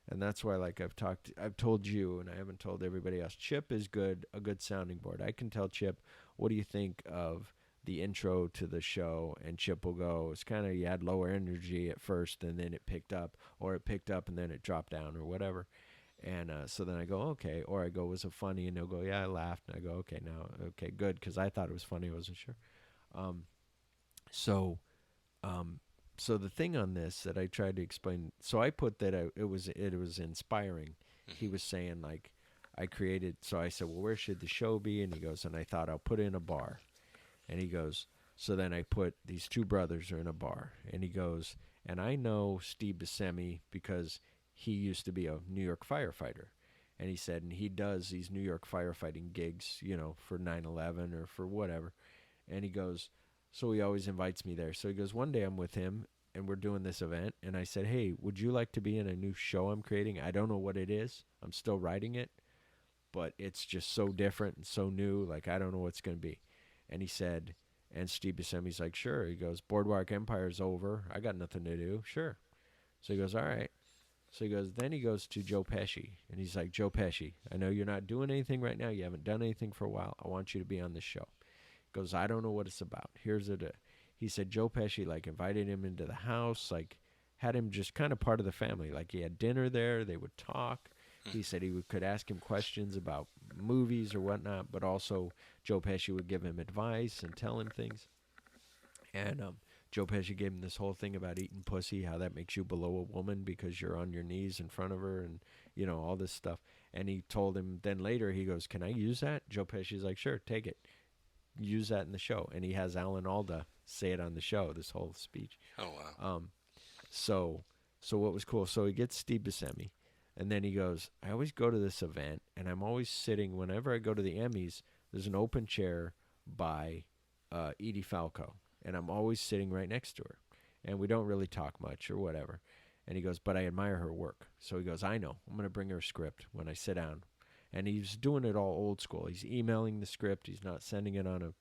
and that's why, I've told you, and I haven't told everybody else, Chip is a good sounding board. I can tell Chip, what do you think of the intro to the show? And Chip will go, it's kind of, you had lower energy at first, and then it picked up, or it picked up and then it dropped down, or whatever. And so then I go, okay. Or I go, was it funny? And he'll go, yeah, I laughed. And I go, okay, okay, good, because I thought it was funny. I wasn't sure. So the thing on this that I tried to explain, so I put that it was inspiring. He was saying, like, I created, so I said, well, where should the show be? And he goes, and I thought I'll put it in a bar. And he goes, so then I put these two brothers are in a bar. And he goes, and I know Steve Buscemi because he used to be a New York firefighter. And he said, and he does these New York firefighting gigs, for 9/11 or for whatever. And he goes, so he always invites me there. So he goes, one day I'm with him and we're doing this event. And I said, hey, would you like to be in a new show I'm creating? I don't know what it is. I'm still writing it, but it's just so different and so new. Like, I don't know what it's going to be. And he said, and Steve Buscemi's like, sure. He goes, Boardwalk Empire's over. I got nothing to do. Sure. So he goes, all right. So then he goes to Joe Pesci, and he's like, Joe Pesci, I know you're not doing anything right now. You haven't done anything for a while. I want you to be on this show. He goes, I don't know what it's about. He said Joe Pesci, invited him into the house, had him just kind of part of the family. Like, he had dinner there. They would talk. He said he could ask him questions about movies or whatnot, but also Joe Pesci would give him advice and tell him things. And Joe Pesci gave him this whole thing about eating pussy, how that makes you below a woman because you're on your knees in front of her and, all this stuff. And he told him, then later he goes, can I use that? Joe Pesci's like, sure, take it. Use that in the show. And he has Alan Alda say it on the show, this whole speech. Oh, wow. So what was cool, so he gets Steve Buscemi. And then he goes, I always go to this event, and I'm always sitting, whenever I go to the Emmys, there's an open chair by Edie Falco. And I'm always sitting right next to her. And we don't really talk much or whatever. And he goes, but I admire her work. So he goes, I know. I'm going to bring her a script when I sit down. And he's doing it all old school. He's emailing the script. He's not sending it on a,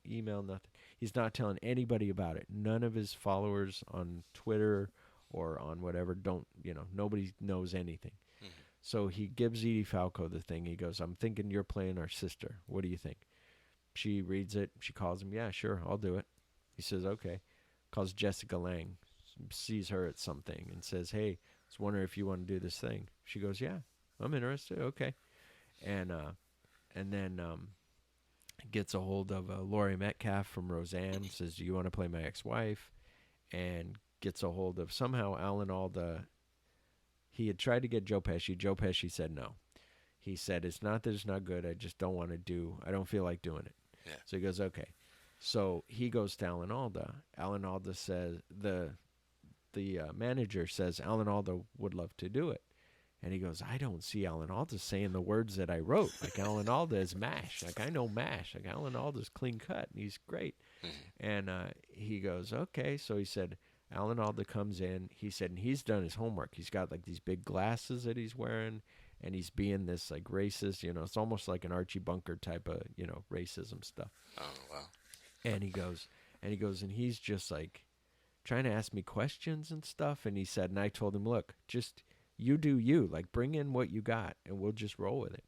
email, nothing. He's not telling anybody about it. None of his followers on Twitter or on whatever. Don't, nobody knows anything. So he gives Edie Falco the thing. He goes, I'm thinking you're playing our sister. What do you think? She reads it. She calls him. Yeah, sure, I'll do it. He says, okay. Calls Jessica Lange, sees her at something, and says, hey, I was wondering if you want to do this thing. She goes, yeah, I'm interested. Okay. And then gets a hold of Laurie Metcalf from Roseanne, says, do you want to play my ex-wife? And gets a hold of somehow Alan Alda. He had tried to get Joe Pesci. Joe Pesci said no. He said, it's not that it's not good. I just don't want to I don't feel like doing it. Yeah. So he goes, okay. So he goes to Alan Alda. Alan Alda says, the manager says, Alan Alda would love to do it. And he goes, I don't see Alan Alda saying the words that I wrote. Like, Alan Alda is MASH. Like, I know MASH. Like, Alan Alda's clean cut, and he's great. And he goes, okay. So he said, Alan Alda comes in. He said, and he's done his homework. He's got, like, these big glasses that he's wearing, and he's being this, like, racist. It's almost like an Archie Bunker type of, racism stuff. Oh, wow. And he goes, and he's just, like, trying to ask me questions and stuff. And he said, and I told him, look, just... you do you, like, bring in what you got and we'll just roll with it.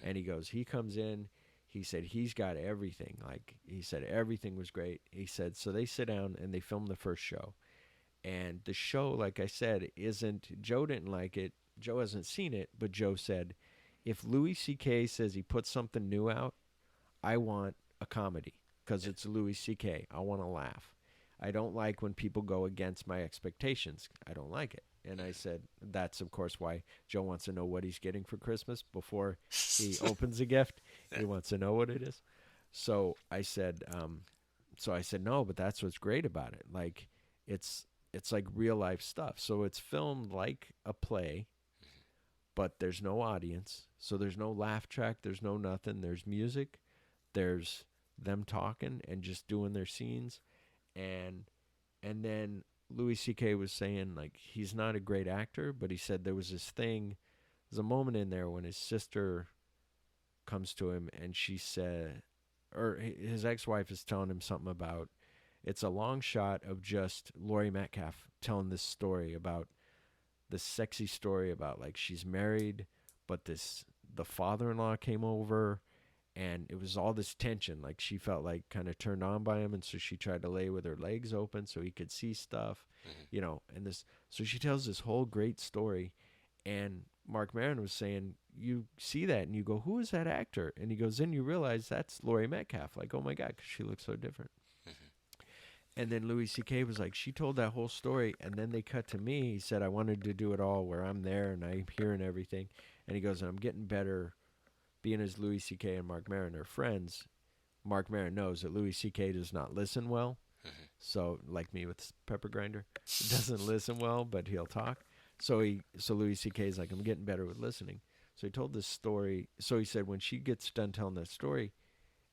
And he goes, he comes in, he said he's got everything. Like, he said everything was great. He said, so they sit down and they film the first show. And the show, like I said, Joe didn't like it. Joe hasn't seen it, but Joe said, if Louis C.K. says he puts something new out, I want a comedy because it's Louis C.K. I want to laugh. I don't like when people go against my expectations. I don't like it. And I said, that's, of course, why Joe wants to know what he's getting for Christmas before he opens a gift. He wants to know what it is. So I said, no, but that's what's great about it. Like, it's like real life stuff. So it's filmed like a play, but there's no audience. So there's no laugh track. There's no nothing. There's music. There's them talking and just doing their scenes. And then Louis C.K. was saying, like, he's not a great actor, but he said there's a moment in there when his sister comes to him and she said, or his ex-wife is telling him something about, it's a long shot of just Laurie Metcalf telling this story about, this sexy story about, like, she's married, but the father-in-law came over. And it was all this tension, like she felt like kind of turned on by him, and so she tried to lay with her legs open so he could see stuff, and this. So she tells this whole great story, and Marc Maron was saying, you see that and you go, who is that actor? And he goes, then you realize that's Laurie Metcalf. Like, oh my God, because she looks so different. And then Louis C.K. was like, she told that whole story, and then they cut to me. He said, I wanted to do it all where I'm there and I'm hearing everything. And he goes, I'm getting better. Being as Louis C.K. and Marc Maron are friends, Marc Maron knows that Louis C.K. does not listen well. So, like me with Pepper Grinder, he doesn't listen well, but he'll talk. So Louis C.K. is like, I'm getting better with listening. So he told this story. So he said when she gets done telling that story,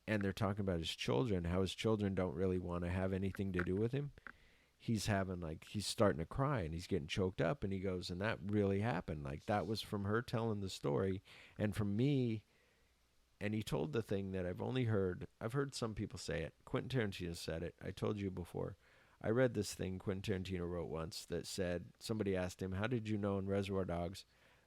and they're talking about his children, how his children don't really want to have anything to do with him, he's starting to cry and he's getting choked up. And he goes, and that really happened. Like, that was from her telling the story and from me. And he told the thing that I've heard some people say it. Quentin Tarantino said it. I told you before. I read this thing Quentin Tarantino wrote once that said, somebody asked him, how did you know in Reservoir Dogs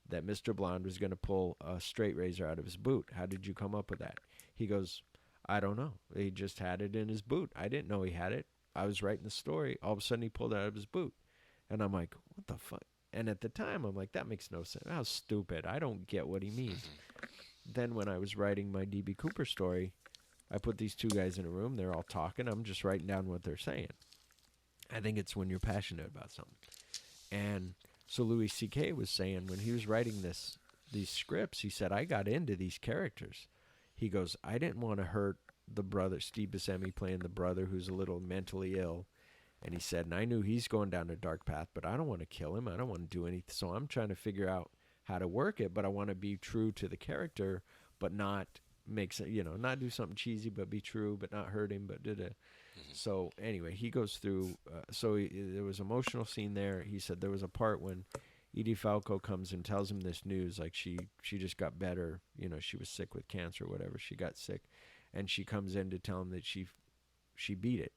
that Mr. Blonde was going to pull a straight razor out of his boot? How did you come up with that? He goes, I don't know. He just had it in his boot. I didn't know he had it. I was writing the story. All of a sudden he pulled it out of his boot. And I'm like, what the fuck? And at the time, I'm like, that makes no sense. How stupid. I don't get what he means. Then when I was writing my D.B. Cooper story, I put these two guys in a room. They're all talking. I'm just writing down what they're saying. I think it's when you're passionate about something. And so Louis C.K. was saying when he was writing these scripts, he said, I got into these characters. He goes, I didn't want to hurt the brother, Steve Buscemi playing the brother who's a little mentally ill. And he said, and I knew he's going down a dark path, but I don't want to kill him. I don't want to do anything. So I'm trying to figure out how to work it, but I want to be true to the character, but not not do something cheesy, but be true, but not hurt him, but So anyway, he goes through, there was an emotional scene there. He said there was a part when Edie Falco comes and tells him this news, like she just got better, she was sick with cancer or whatever, she got sick, and she comes in to tell him that she beat it.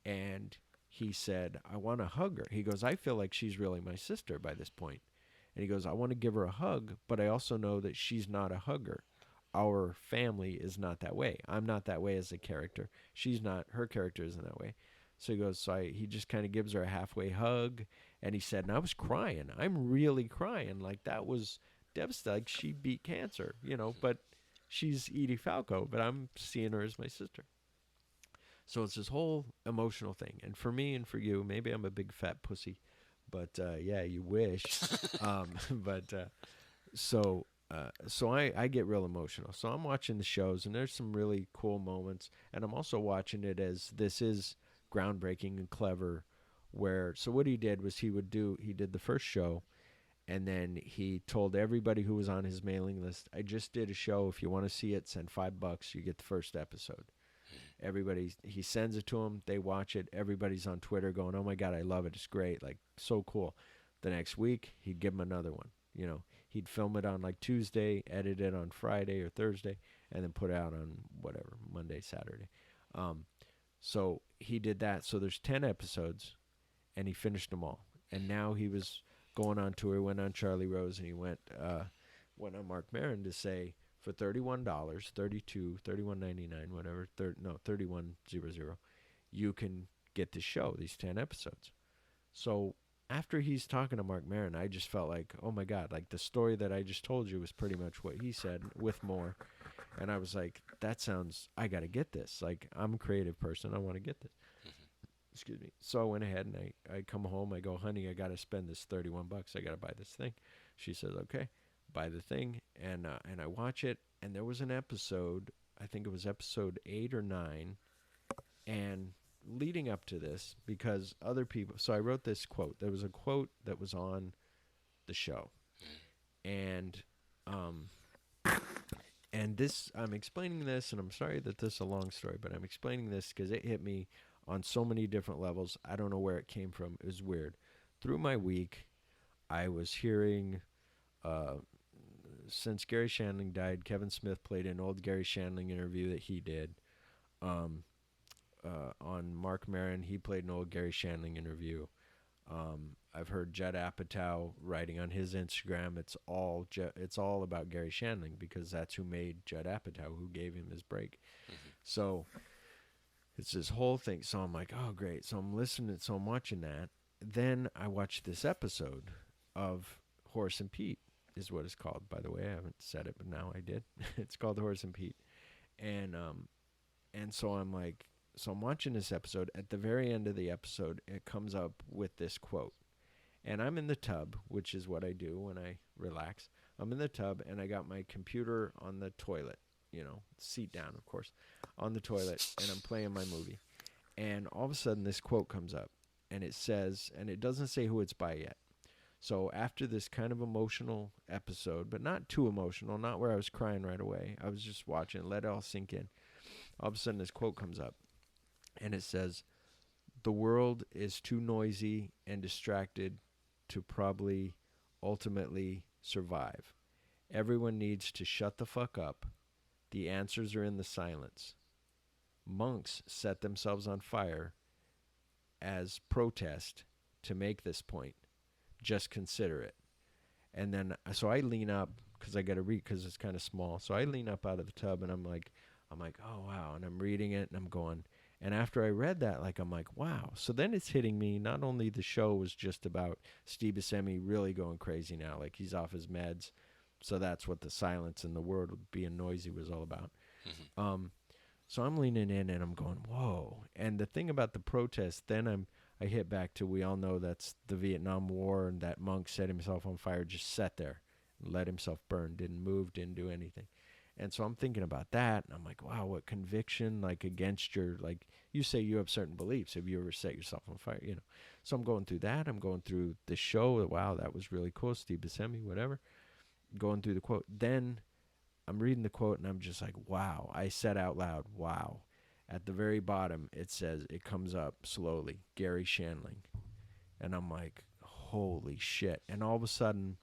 And he said, I want to hug her. He goes, I feel like she's really my sister by this point. And he goes, I want to give her a hug, but I also know that she's not a hugger. Our family is not that way. I'm not that way as a character. She's not, her character isn't that way. So he goes, he just kind of gives her a halfway hug. And he said, and I was crying. I'm really crying. Like, that was devastating. Like, she beat cancer, but she's Edie Falco, but I'm seeing her as my sister. So it's this whole emotional thing. And for me and for you, maybe I'm a big fat pussy, but yeah, you wish. So I get real emotional. So I'm watching the shows, and there's some really cool moments. And I'm also watching it as this is groundbreaking and clever. So what he did was he did the first show, and then he told everybody who was on his mailing list, I just did a show. If you want to see it, send $5. You get the first episode. He sends it to them. They watch it. Everybody's on Twitter going, oh my God, I love it. It's great. Like, so cool. The next week, he'd give them another one. He'd film it on like Tuesday, edit it on Friday or Thursday, and then put it out on whatever, Monday, Saturday. So he did that. So there's 10 episodes, and he finished them all. And now he was going on tour, went on Charlie Rose, and he went on Marc Maron to say, for $31, $31.99, whatever, $31.00, you can get this show, these 10 episodes. So after he's talking to Marc Maron, I just felt like, oh my God, like the story that I just told you was pretty much what he said with more. And I was like, I got to get this. Like, I'm a creative person. I want to get this. Excuse me. So I went ahead and I come home. I go, honey, I got to spend this $31. I got to buy this thing. She says, okay. Buy the thing, and I watch it, and there was an episode, I think it was episode 8 or 9, and leading up to this, because other people, so I wrote this quote. There was a quote that was on the show, and this, I'm explaining this, and I'm sorry that this is a long story, but I'm explaining this because it hit me on so many different levels. I don't know where it came from. It was weird. Through my week, I was hearing, since Gary Shandling died, Kevin Smith played an old Gary Shandling interview that he did. On Marc Maron, he played an old Gary Shandling interview. I've heard Judd Apatow writing on his Instagram. It's all about Gary Shandling, because that's who made Judd Apatow, who gave him his break. So it's this whole thing. So I'm like, oh great. So I'm listening. So I'm watching that. Then I watched this episode of Horace and Pete, is what it's called, by the way. I haven't said it, but now I did. It's called Horace and Pete. And so I'm like, so I'm watching this episode. At the very end of the episode, it comes up with this quote. And I'm in the tub, which is what I do when I relax. I'm in the tub, and I got my computer on the toilet, seat down, of course, on the toilet, and I'm playing my movie. And all of a sudden, this quote comes up, and it says, and it doesn't say who it's by yet. So after this kind of emotional episode, but not too emotional, not where I was crying right away. I was just watching, let it all sink in. All of a sudden, this quote comes up, and it says, the world is too noisy and distracted to probably ultimately survive. Everyone needs to shut the fuck up. The answers are in the silence. Monks set themselves on fire as protest to make this point. Just consider it. And then, so I lean up, because I got to read, because it's kind of small. So I lean up out of the tub, and I'm like, oh wow. And I'm reading it, and I'm going, and after I read that, like, I'm like, wow. So then it's hitting me, not only the show was just about Steve Buscemi really going crazy now, like he's off his meds. So that's what the silence in the world being noisy was all about. So I'm leaning in, and I'm going, whoa. And the thing about the protest, then I hit back to, we all know that's the Vietnam War, and that monk set himself on fire, just sat there and let himself burn, didn't move, didn't do anything. And so I'm thinking about that, and I'm like, wow, what conviction, like, against your, like, you say you have certain beliefs. Have you ever set yourself on fire, So I'm going through that. I'm going through the show. Wow, that was really cool. Steve Buscemi, whatever. Going through the quote. Then I'm reading the quote, and I'm just like, wow. I said out loud, wow. At the very bottom, it says, it comes up slowly, Gary Shandling. And I'm like, holy shit. And all of a sudden,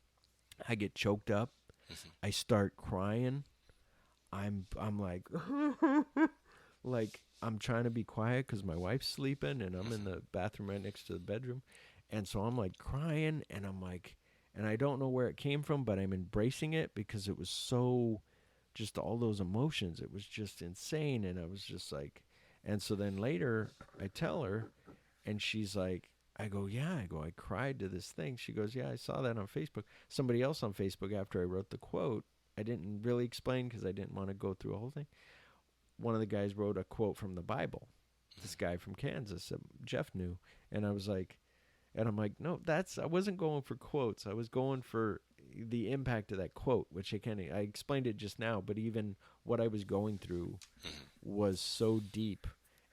I get choked up. I start crying. I'm like, like, I'm trying to be quiet because my wife's sleeping and I'm in the bathroom right next to the bedroom. And so I'm like crying and I'm like, and I don't know where it came from, but I'm embracing it because it was so, just all those emotions. It was just insane. And I was just like, and so then later I tell her and she's like, I go, yeah. I go, I cried to this thing. She goes, yeah, I saw that on Facebook. Somebody else on Facebook, after I wrote the quote, I didn't really explain because I didn't want to go through a whole thing. One of the guys wrote a quote from the Bible. This guy from Kansas, Jeff knew. And I was like, and I'm like, no, I wasn't going for quotes. I was going for the impact of that quote, which I explained it just now, but even what I was going through was so deep.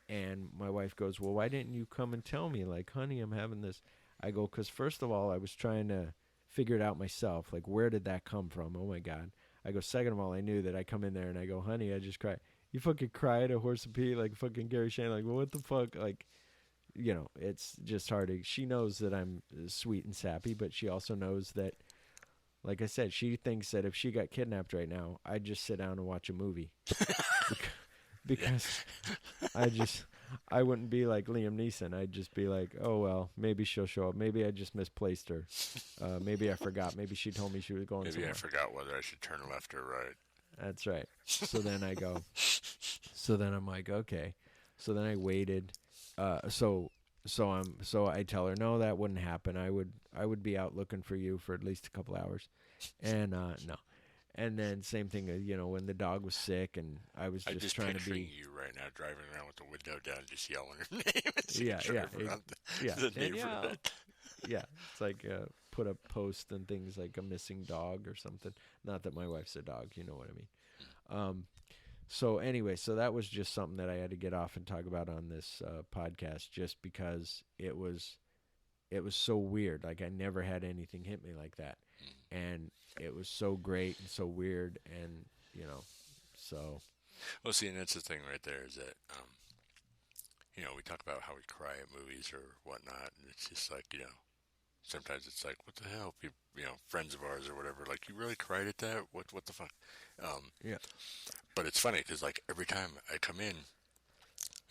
And my wife goes, well, why didn't you come and tell me? Like, honey, I'm having this. I go, because first of all, I was trying to figure it out myself. Like, where did that come from? Oh, my God. I go, second of all, I knew that I come in there and I go, honey, I just cried. You fucking cried a horse of pee like fucking Gary Shane. Like, well, what the fuck? Like, you know, it's just hard to. She knows that I'm sweet and sappy, but she also knows that, like I said, she thinks that if she got kidnapped right now, I'd just sit down and watch a movie. Because I wouldn't be like Liam Neeson. I'd just be like, oh, well, maybe she'll show up. Maybe I just misplaced her. Maybe I forgot. Maybe she told me she was going somewhere. Maybe I forgot whether I should turn left or right. That's right. So then I go, so then I'm like, okay. So then I waited. So I tell her, no, that wouldn't happen. I would be out looking for you for at least a couple hours. And no. And then same thing, you know, when the dog was sick and I was just trying to be. You right now driving around with the window down, just yelling her name. Yeah. It's like put up posts and things like a missing dog or something. Not that my wife's a dog, you know what I mean. So anyway, so that was just something that I had to get off and talk about on this podcast, just because it was so weird. Like I never had anything hit me like that, and it was so great and so weird, and you know, so. Well, see, and that's the thing right there is that, you know, we talk about how we cry at movies or whatnot, and it's just like, you know, sometimes it's like, what the hell, people, you know, friends of ours or whatever, like, you really cried at that? What the fuck? Yeah. But it's funny because, like, every time I come in,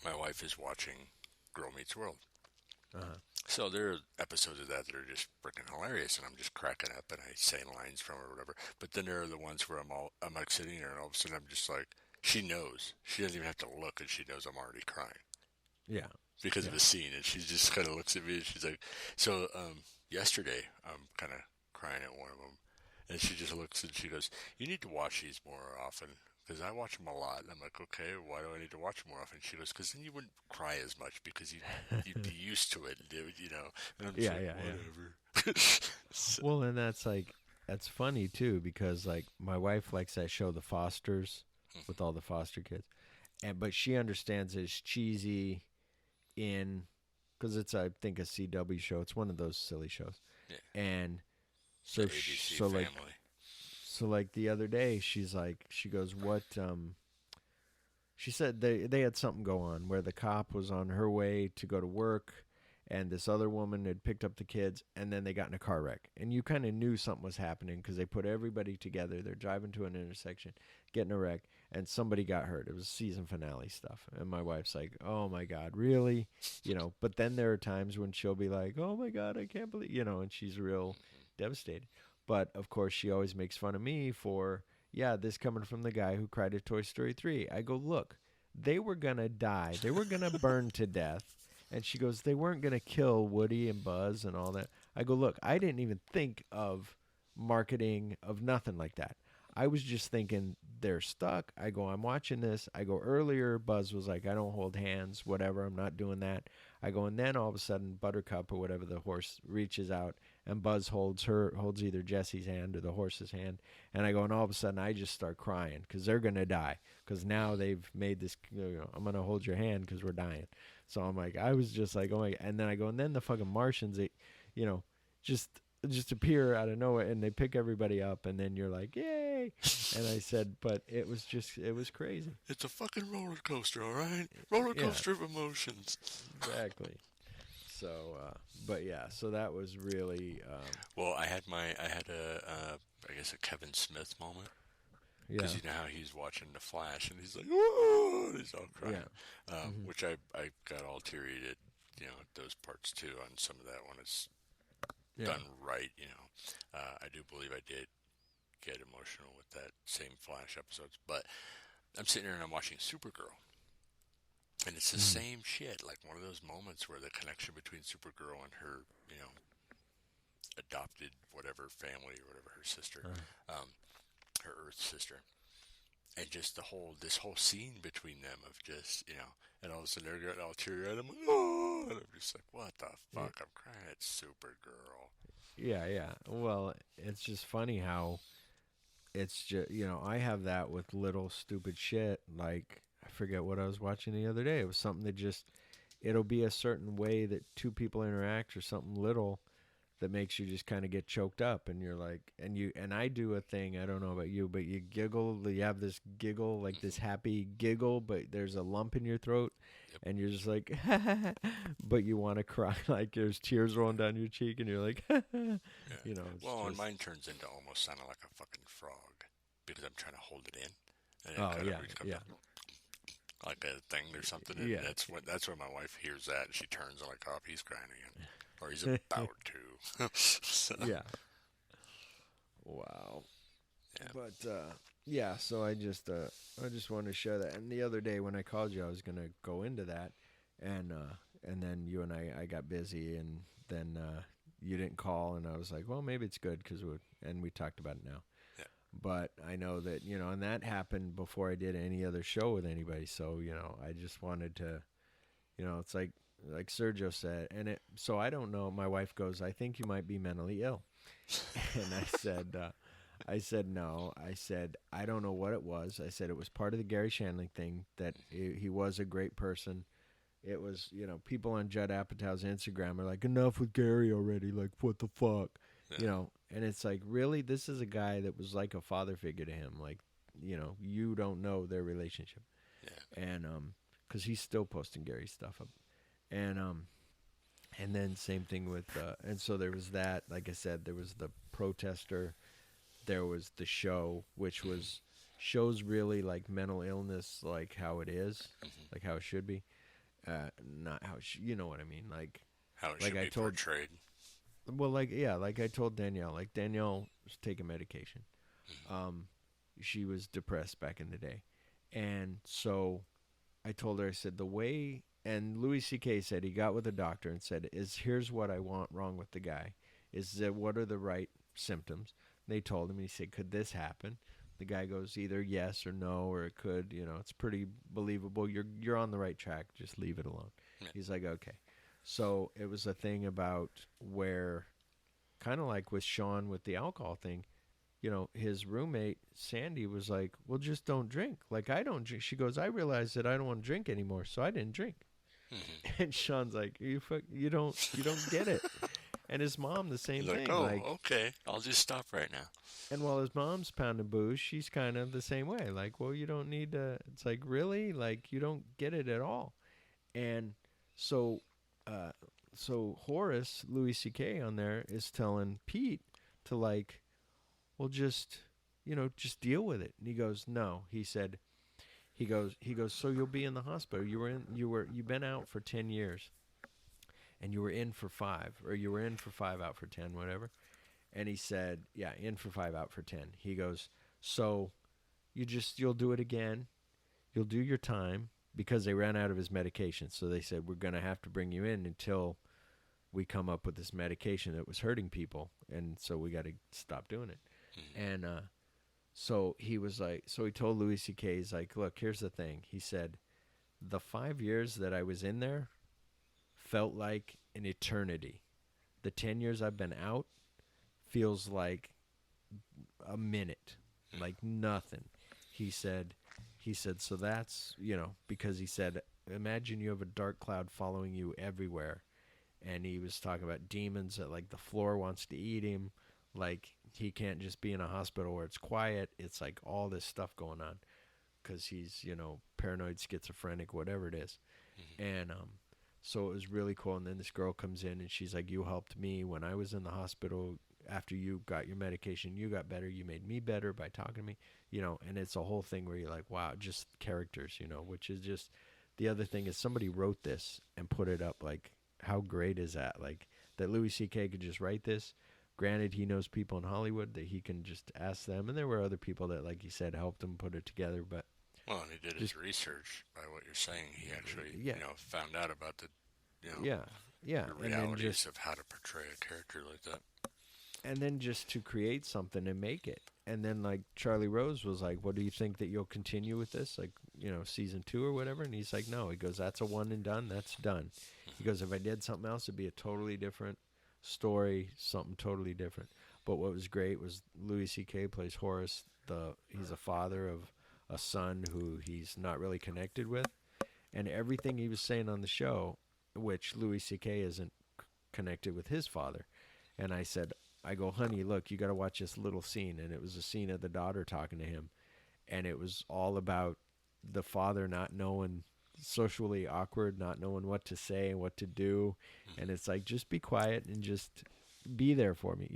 my wife is watching Girl Meets World. Uh-huh. So there are episodes of that are just freaking hilarious, and I'm just cracking up, and I say lines from it or whatever. But then there are the ones where I'm like sitting there, and all of a sudden I'm just like, she knows. She doesn't even have to look, and she knows I'm already crying. Yeah. Because of the scene, and she just kind of looks at me, and she's like, so yesterday I'm kind of crying at one of them, and she just looks and she goes, you need to watch these more often. Because I watch them a lot, and I'm like, okay, why do I need to watch them more often? She goes, because then you wouldn't cry as much because you'd be used to it, you know. And I'm just whatever. So. Well, and that's funny too, because like my wife likes that show, The Fosters, with all the foster kids, but she understands it's cheesy, because it's I think a CW show. It's one of those silly shows, and so like. So, like, the other day, she goes, what, she said they had something go on where the cop was on her way to go to work, and this other woman had picked up the kids, and then they got in a car wreck. And you kind of knew something was happening because they put everybody together. They're driving to an intersection, getting a wreck, and somebody got hurt. It was season finale stuff. And my wife's like, oh, my God, really? You know, but then there are times when she'll be like, oh, my God, I can't believe, you know, and she's real devastated. But, of course, she always makes fun of me for, this coming from the guy who cried at Toy Story 3. I go, look, they were going to die. They were going to burn to death. And she goes, they weren't going to kill Woody and Buzz and all that. I go, look, I didn't even think of marketing of nothing like that. I was just thinking they're stuck. I go, I'm watching this. I go, earlier, Buzz was like, I don't hold hands, whatever. I'm not doing that. I go, and then all of a sudden, Buttercup or whatever the horse reaches out, and Buzz holds either Jessie's hand or the horse's hand. And I go, and all of a sudden, I just start crying because they're going to die. Because now they've made this, I'm going to hold your hand because we're dying. So I'm like, I was just like, oh my, and then I go, and then the fucking Martians, just appear out of nowhere, and they pick everybody up, and then you're like, yay. And I said, but it was crazy. It's a fucking roller coaster, all right? Roller coaster of emotions. Exactly. So, but yeah, so that was really. Well, I had a Kevin Smith moment. Because you know how he's watching The Flash and he's like, "Whoa!" He's all crying. Which I got all teary at, those parts too on some of that when it's done right. I do believe I did get emotional with that same Flash episodes. But I'm sitting here and I'm watching Supergirl. And it's the same shit, like one of those moments where the connection between Supergirl and her, adopted whatever family or whatever, her sister, her Earth sister, and just this whole scene between them of just, and all of a sudden they're getting all teary-eyed. I'm like, oh, and I'm just like, what the fuck? I'm crying at Supergirl. Yeah. Well, it's just funny how it's just, I have that with little stupid shit. Like, I forget what I was watching the other day. It was something that just, it'll be a certain way that two people interact or something little that makes you just kind of get choked up, and you're like, and I do a thing, I don't know about you, but you giggle, you have this giggle, like this happy giggle, but there's a lump in your throat, and you're just like, but you want to cry, like there's tears rolling down your cheek, and you're like, Well, and mine turns into almost sounding like a fucking frog, because I'm trying to hold it in, and it like a thing or something, and that's when my wife hears that, and she turns and like, oh, he's crying again. Or he's about to. So. Yeah. Wow. Yeah. But so I just wanted to share that. And the other day when I called you, I was gonna go into that, and then you and I got busy, and then you didn't call, and I was like, well, maybe it's good because we talked about it now. Yeah. But I know that and that happened before I did any other show with anybody. So I just wanted to, it's like Sergio said, so I don't know. My wife goes, I think you might be mentally ill. And I said, no. I said, I don't know what it was. I said, it was part of the Gary Shandling thing, that he was a great person. It was, people on Judd Apatow's Instagram are like, enough with Gary already. Like, what the fuck? Yeah. And it's like, really? This is a guy that was like a father figure to him. Like, you don't know their relationship. Yeah. And, because he's still posting Gary stuff up. And then same thing with, and so there was that, like I said, there was the protester, there was the show, which shows really like mental illness, like how it is, like how it should be, not how, you know what I mean? Like how it should be portrayed. Well, like I told Danielle, like Danielle was taking medication. She was depressed back in the day. And so I told her, I said, and Louis C.K. said he got with a doctor and said, here's what I want wrong with the guy. Is that what are the right symptoms? They told him, and he said, could this happen? The guy goes either yes or no, or it could, it's pretty believable. You're on the right track. Just leave it alone. Yeah. He's like, okay. So it was a thing about where, kind of like with Sean with the alcohol thing, his roommate, Sandy, was like, well, just don't drink. Like, I don't drink. She goes, I realized that I don't want to drink anymore, so I didn't drink. And Sean's like, you don't get it. And his mom, the same thing. Oh, like, okay, I'll just stop right now. And while his mom's pounding booze, she's kind of the same way. Like, well, you don't need to. It's like, really? Like, you don't get it at all. And so Horace, Louis C.K. on there is telling Pete to like, well, just deal with it. And he goes, no. He said, he goes, so you'll be in the hospital. You've been out for 10 years. And you were in for 5, or you were in for 5, out for 10, whatever. And he said, yeah, in for 5, out for 10. He goes, so you'll do it again. You'll do your time, because they ran out of his medication. So they said, we're going to have to bring you in until we come up with this medication that was hurting people. And so we got to stop doing it. And so he was like, so he told Louis C.K., he's like, look, here's the thing. He said, the 5 years that I was in there felt like an eternity. The 10 years I've been out feels like a minute, like nothing. He said, so that's, because he said, imagine you have a dark cloud following you everywhere. And he was talking about demons that like the floor wants to eat him. Like he can't just be in a hospital where it's quiet. It's like all this stuff going on because he's, paranoid, schizophrenic, whatever it is. And, so it was really cool. And then this girl comes in and she's like, you helped me when I was in the hospital. after you got your medication, you got better. You made me better by talking to me, and it's a whole thing where you're like, wow, just characters, which is just, the other thing is somebody wrote this and put it up. Like, how great is that? Like, that Louis C.K. could just write this. Granted, he knows people in Hollywood that he can just ask them. And there were other people that, like he said, helped him put it together. But well, and he did his research by what you're saying. He actually, found out about the, the realities of how to portray a character like that. And then just to create something and make it. And then, like, Charlie Rose was like, what do you think that you'll continue with this? Like, season 2 or whatever? And he's like, no. He goes, that's a one and done. That's done. He goes, if I did something else, it'd be a totally different story, something totally different. But what was great was Louis C.K. plays Horace. He's a father of a son who he's not really connected with. And everything he was saying on the show, which Louis C.K. isn't connected with his father. And I go, honey, look, you got to watch this little scene. And it was a scene of the daughter talking to him. And it was all about the father not knowing, socially awkward, not knowing what to say and what to do. And it's like, just be quiet and just be there for me,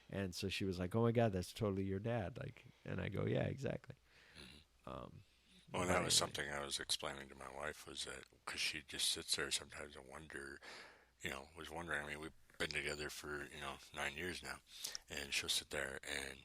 And so she was like, oh my God, that's totally your dad. Like, and I go, yeah, exactly. Well, and that was something I was explaining to my wife, was that because she just sits there sometimes and was wondering, I mean, we've been together for, 9 years now, and she'll sit there and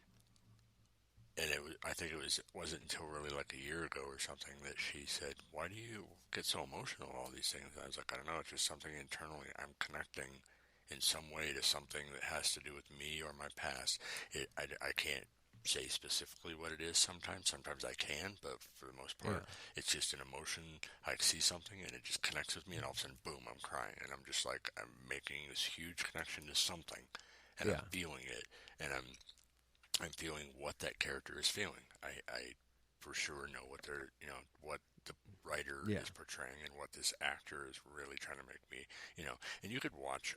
I think it wasn't until really like a year ago or something that she said, why do you get so emotional with all these things? And I was like, I don't know, it's just something internally. I'm connecting in some way to something that has to do with me or my past. I can't say specifically what it is sometimes I can, but for the most part, it's just an emotion. I see something and it just connects with me, and all of a sudden, boom, I'm crying, and I'm just like, I'm making this huge connection to something, and I'm feeling it, and I'm feeling what that character is feeling. I for sure know what what the writer is portraying and what this actor is really trying to make me, and you could watch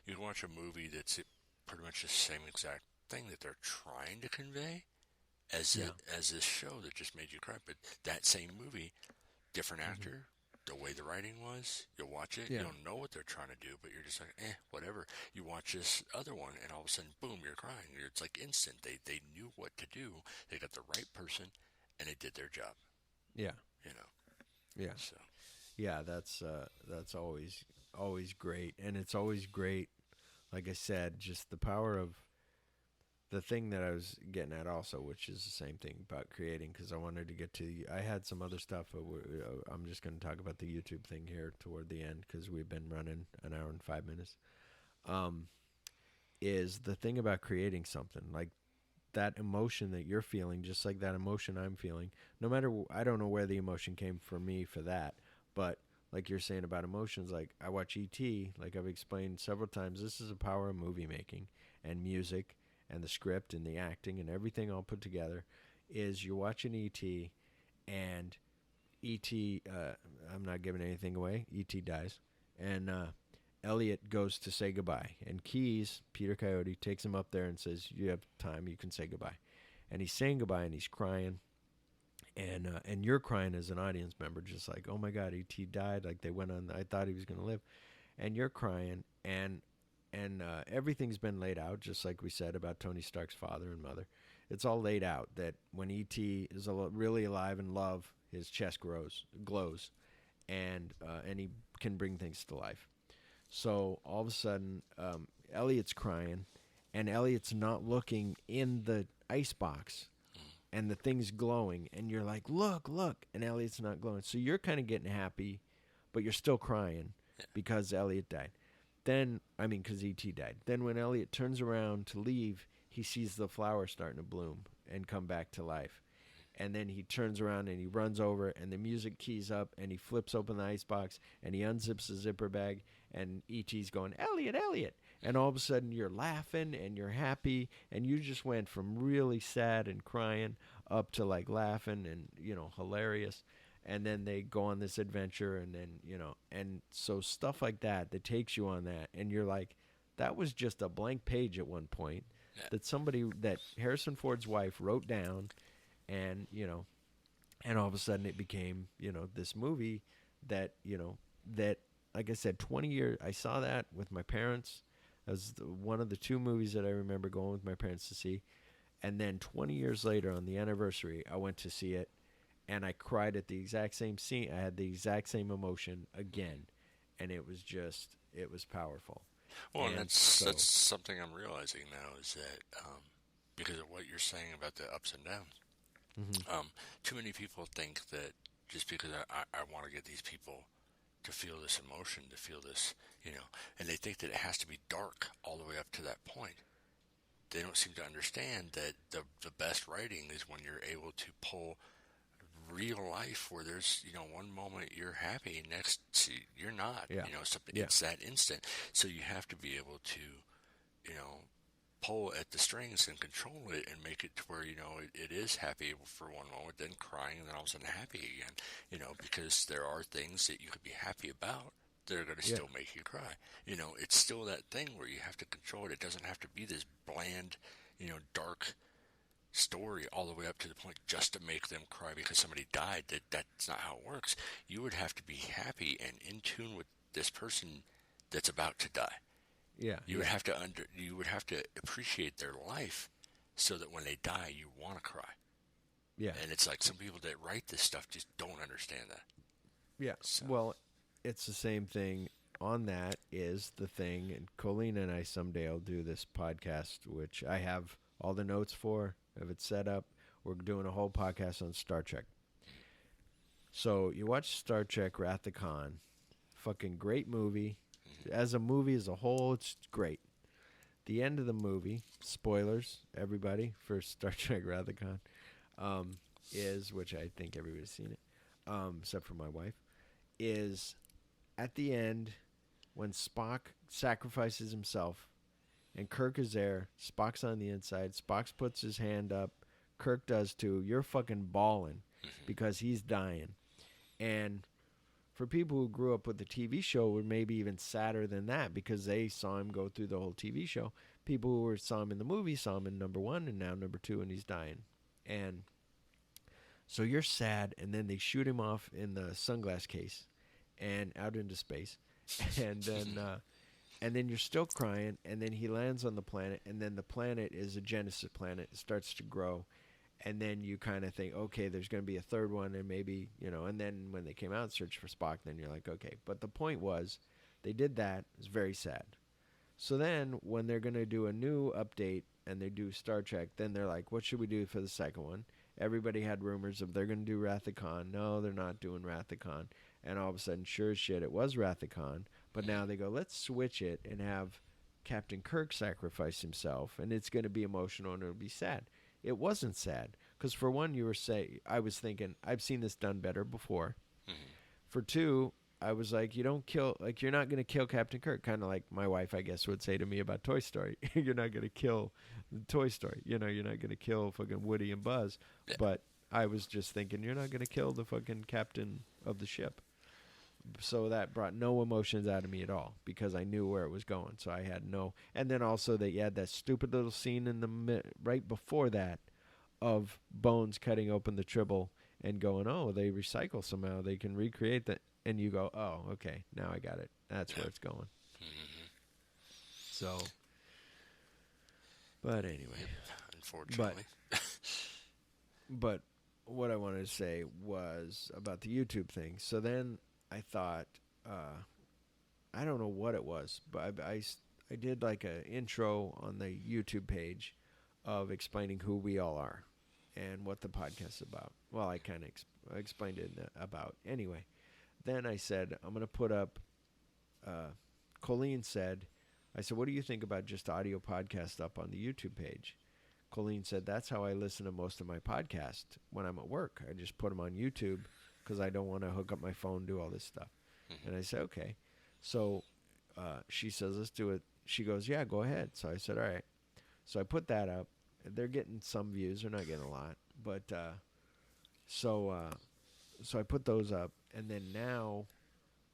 a movie that's pretty much the same exact thing that they're trying to convey as this show that just made you cry, but that same movie, different actor, the way the writing was, you'll watch it, you don't know what they're trying to do, but you're just like, whatever. You watch this other one, and all of a sudden, boom, you're crying. It's like instant. They knew what to do. They got the right person, and they did their job. Yeah. Yeah. So. Yeah, that's always great, and it's always great. Like I said, just the power of the thing that I was getting at also, which is the same thing about creating, because I wanted to get to, I had some other stuff. I'm just going to talk about the YouTube thing here toward the end, because we've been running an hour and 5 minutes. Is the thing about creating something, like that emotion that you're feeling, just like that emotion I'm feeling, no matter, I don't know where the emotion came from me for that, but like you're saying about emotions, like I watch E.T., like I've explained several times, this is the power of movie making and music and the script and the acting and everything all put together. Is you're watching E.T. and E.T., I'm not giving anything away, E.T. dies, and Elliot goes to say goodbye, and Keys, Peter Coyote, takes him up there and says, you have time, you can say goodbye. And he's saying goodbye, and he's crying, and you're crying as an audience member, just like, oh my God, E.T. died, like they went on, I thought he was going to live, and you're crying, and everything's been laid out, just like we said about Tony Stark's father and mother. It's all laid out that when E.T. is really alive and love, his chest glows, and he can bring things to life. So all of a sudden, Elliot's crying, and Elliot's not looking in the icebox, and the thing's glowing, and you're like, look, and Elliot's not glowing. So you're kind of getting happy, but you're still crying because Elliot died. Then, because E.T. died. Then when Elliot turns around to leave, he sees the flower starting to bloom and come back to life. And then he turns around and he runs over, and the music keys up, and he flips open the icebox, and he unzips the zipper bag, and E.T.'s going, Elliot, Elliot. And all of a sudden you're laughing and you're happy, and you just went from really sad and crying up to like laughing and, hilarious. And then they go on this adventure, and then, and so stuff like that takes you on that. And you're like, that was just a blank page at one point that Harrison Ford's wife wrote down, and, and all of a sudden it became, this movie that, that, like I said, 20 years, I saw that with my parents. That was one of the two movies that I remember going with my parents to see. And then 20 years later, on the anniversary, I went to see it, and I cried at the exact same scene. I had the exact same emotion again, and it was powerful. Well, and that's something I'm realizing now is that because of what you're saying about the ups and downs, too many people think that just because I want to get these people to feel this emotion, to feel this, and they think that it has to be dark all the way up to that point. They don't seem to understand that the best writing is when you're able to pull real life where there's, one moment you're happy, next you're not, something, it's that instant. So you have to be able to, pull at the strings and control it and make it to where, it is happy for one moment, then crying, and then all of a sudden happy again, because there are things that you could be happy about that are going to still make you cry. It's still that thing where you have to control it. It doesn't have to be this bland, dark story all the way up to the point just to make them cry because somebody died. That's not how it works. You would have to be happy and in tune with this person that's about to die. Yeah. You would have to appreciate their life so that when they die you want to cry. Yeah. And it's like some people that write this stuff just don't understand that. Yeah. So. Well, it's the same thing on that is the thing, and Colleen and I someday will do this podcast, which I have all the notes for, have it set up. We're doing a whole podcast on Star Trek. So you watch Star Trek Wrath of Khan, fucking great movie. As a movie as a whole, it's great. The end of the movie, spoilers, everybody, for Star Trek Wrath of Khan, is, which I think everybody's seen it, except for my wife, is at the end when Spock sacrifices himself and Kirk is there, Spock's on the inside, Spock puts his hand up, Kirk does too, you're fucking bawling because he's dying. And for people who grew up with the TV show were maybe even sadder than that because they saw him go through the whole TV show. People who saw him in the movie saw him in number 1 and now number 2 and he's dying. And so you're sad, and then they shoot him off in the sunglass case and out into space. And then you're still crying, and then he lands on the planet, and then the planet is a Genesis planet. It starts to grow, and then you kind of think, okay, there's going to be a third one, and maybe, and then when they came out, Search for Spock, then you're like, okay. But the point was, they did that. It was very sad. So then, when they're going to do a new update, and they do Star Trek, then they're like, what should we do for the second one? Everybody had rumors of they're going to do Wrath of Khan. No, they're not doing Wrath of Khan. And all of a sudden, sure as shit, it was Wrath of Khan. But now they go, let's switch it and have Captain Kirk sacrifice himself, and it's going to be emotional and it'll be sad. It wasn't sad because for one, I was thinking I've seen this done better before. For two, I was like, you're not going to kill Captain Kirk, kind of like my wife, I guess, would say to me about Toy Story. You're not going to kill Toy Story. You're not going to kill fucking Woody and Buzz. Yeah. But I was just thinking, you're not going to kill the fucking captain of the ship. So that brought no emotions out of me at all because I knew where it was going. So I had no. And then also that you had that stupid little scene in right before that of Bones cutting open the Tribble and going, oh, they recycle somehow. They can recreate that. And you go, oh, okay, now I got it. That's where it's going. So, but anyway. Unfortunately. But what I wanted to say was about the YouTube thing. So then I thought, I don't know what it was, but I did like an intro on the YouTube page of explaining who we all are and what the podcast is about. Well, I kind of explained it about anyway. Then I said, I'm going to put up, Colleen said, I said, what do you think about just audio podcast up on the YouTube page? Colleen said, that's how I listen to most of my podcasts when I'm at work. I just put them on YouTube because I don't want to hook up my phone, do all this stuff. And I said, okay. So she says, let's do it. She goes, yeah, go ahead. So I said, all right. So I put that up. They're getting some views. They're not getting a lot. But so I put those up. And then now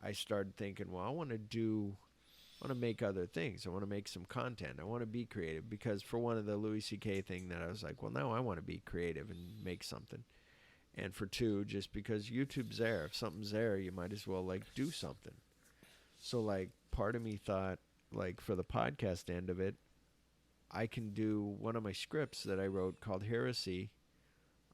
I started thinking, well, I want to make other things. I want to make some content. I want to be creative because for one of the Louis C.K. thing that I was like, well, now I want to be creative and make something. And for two, just because YouTube's there. If something's there, you might as well like do something. So like part of me thought like for the podcast end of it, I can do one of my scripts that I wrote called Heresy.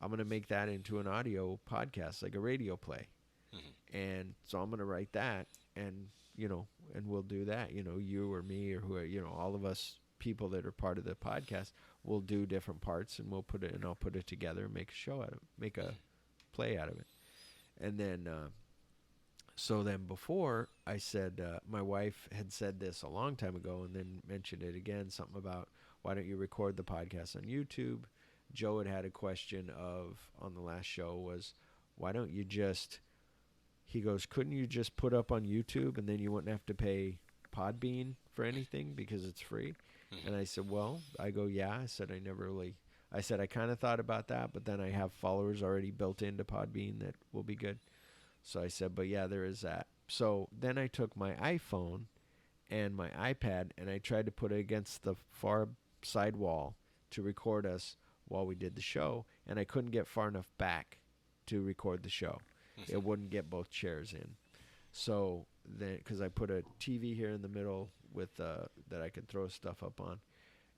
I'm going to make that into an audio podcast, like a radio play. Mm-hmm. And so I'm going to write that, and, you know, and we'll do that. You know, you or me or whoever, you know, all of us people that are part of the podcast will do different parts, and we'll put it, and I'll put it together and make a show out of it, make a play out of it. And then, so then before I said, my wife had said this a long time ago and then mentioned it again, something about, why don't you record the podcast on YouTube? Joe had a question on the last show was, why don't you just, he goes, couldn't you just put up on YouTube and then you wouldn't have to pay Podbean for anything because it's free? Mm-hmm. And I said, well, yeah. I said, I kind of thought about that, but then I have followers already built into Podbean that will be good. So I said, but yeah, there is that. So then I took my iPhone and my iPad and I tried to put it against the far side wall to record us while we did the show, and I couldn't get far enough back to record the show. Mm-hmm. It wouldn't get both chairs in. So then, because I put a TV here in the middle with that I could throw stuff up on,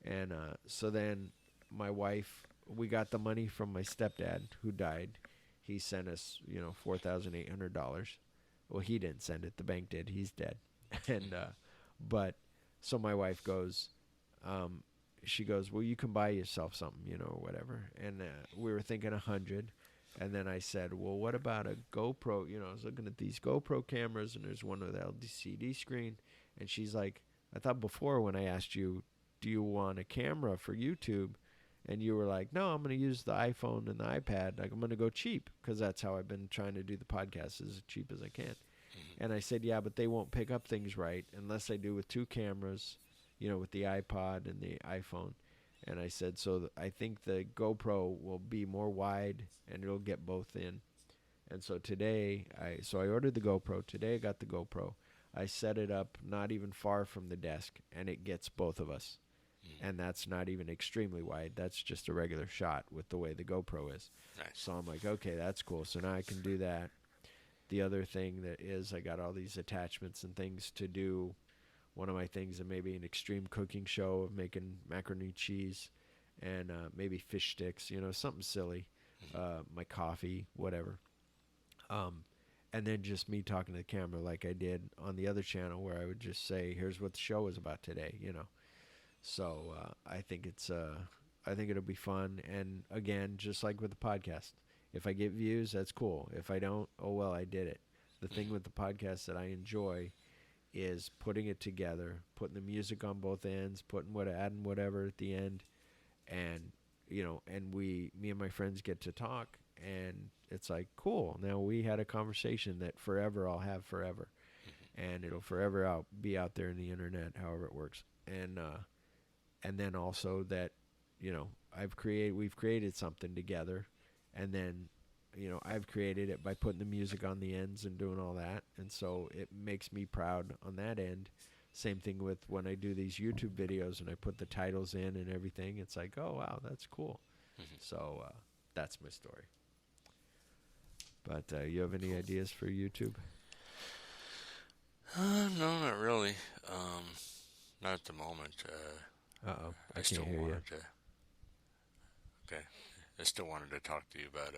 and so then my wife, we got the money from my stepdad who died. He sent us, you know, $4,800. Well, he didn't send it. The bank did. He's dead. And but so my wife goes, she goes, well, you can buy yourself something, you know, or whatever. And we were thinking 100. And then I said, well, what about a GoPro? You know, I was looking at these GoPro cameras, and there's one with an LCD screen. And she's like, I thought before when I asked you, do you want a camera for YouTube? And you were like, no, I'm going to use the iPhone and the iPad. Like, I'm going to go cheap, because that's how I've been trying to do the podcast, as cheap as I can. Mm-hmm. And I said, yeah, but they won't pick up things right unless I do with two cameras, you know, with the iPod and the iPhone. And I said, so I think the GoPro will be more wide and it'll get both in. And so today, I ordered the GoPro. Today I got the GoPro. I set it up not even far from the desk, and it gets both of us. And that's not even extremely wide. That's just a regular shot with the way the GoPro is. Nice. So I'm like, okay, that's cool. So now I can do that. The other thing that is, I got all these attachments and things to do. One of my things is maybe an extreme cooking show of making macaroni and cheese and maybe fish sticks, you know, something silly. My coffee, whatever. And then just me talking to the camera like I did on the other channel, where I would just say, here's what the show is about today, you know. So I think it'll be fun. And again, just like with the podcast, if I get views, that's cool. If I don't, oh well, I did it. The thing with the podcast that I enjoy is putting it together, putting the music on both ends, adding whatever at the end, and you know, and me and my friends get to talk, and it's like, cool. Now we had a conversation that forever I'll have forever, and it'll forever be out there in the internet, however it works, and then also that, you know, we've created something together, and then, you know, I've created it by putting the music on the ends and doing all that, and so it makes me proud on that end. Same thing with when I do these YouTube videos and I put the titles in and everything. It's like, oh wow, that's cool. Mm-hmm. So that's my story. But you have any ideas for YouTube? No, not really. Not at the moment. I can't hear you. Okay. I still wanted to talk to you about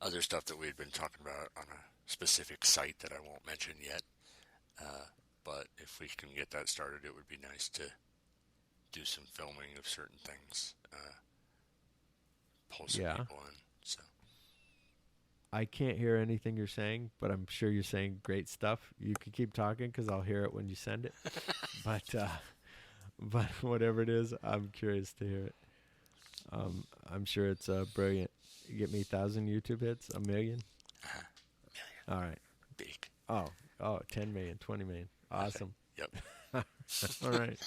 other stuff that we had been talking about on a specific site that I won't mention yet. But if we can get that started, it would be nice to do some filming of certain things, pull some people in. So I can't hear anything you're saying, but I'm sure you're saying great stuff. You can keep talking because I'll hear it when you send it. But whatever it is, I'm curious to hear it. I'm sure it's brilliant. You get me 1,000 YouTube hits, 1 million? Million. All right. Big. Oh, 10 million, 20 million. Awesome. Okay. Yep. All right.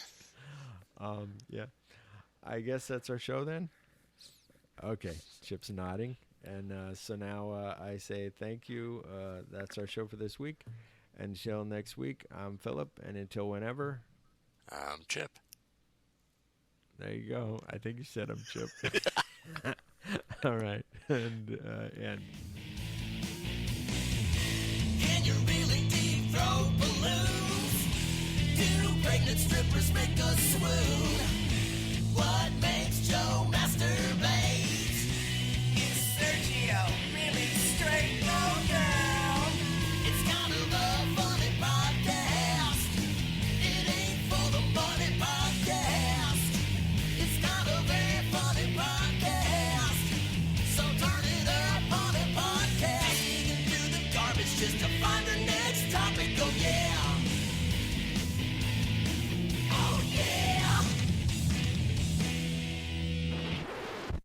Yeah. I guess that's our show then. Okay. Chip's nodding. And so now I say thank you. That's our show for this week. Until next week, I'm Philip. And until whenever, I'm Chip. There you go. I think you said I'm Chip. All right. And. Can you really deep throw balloons? Strippers make us swoon.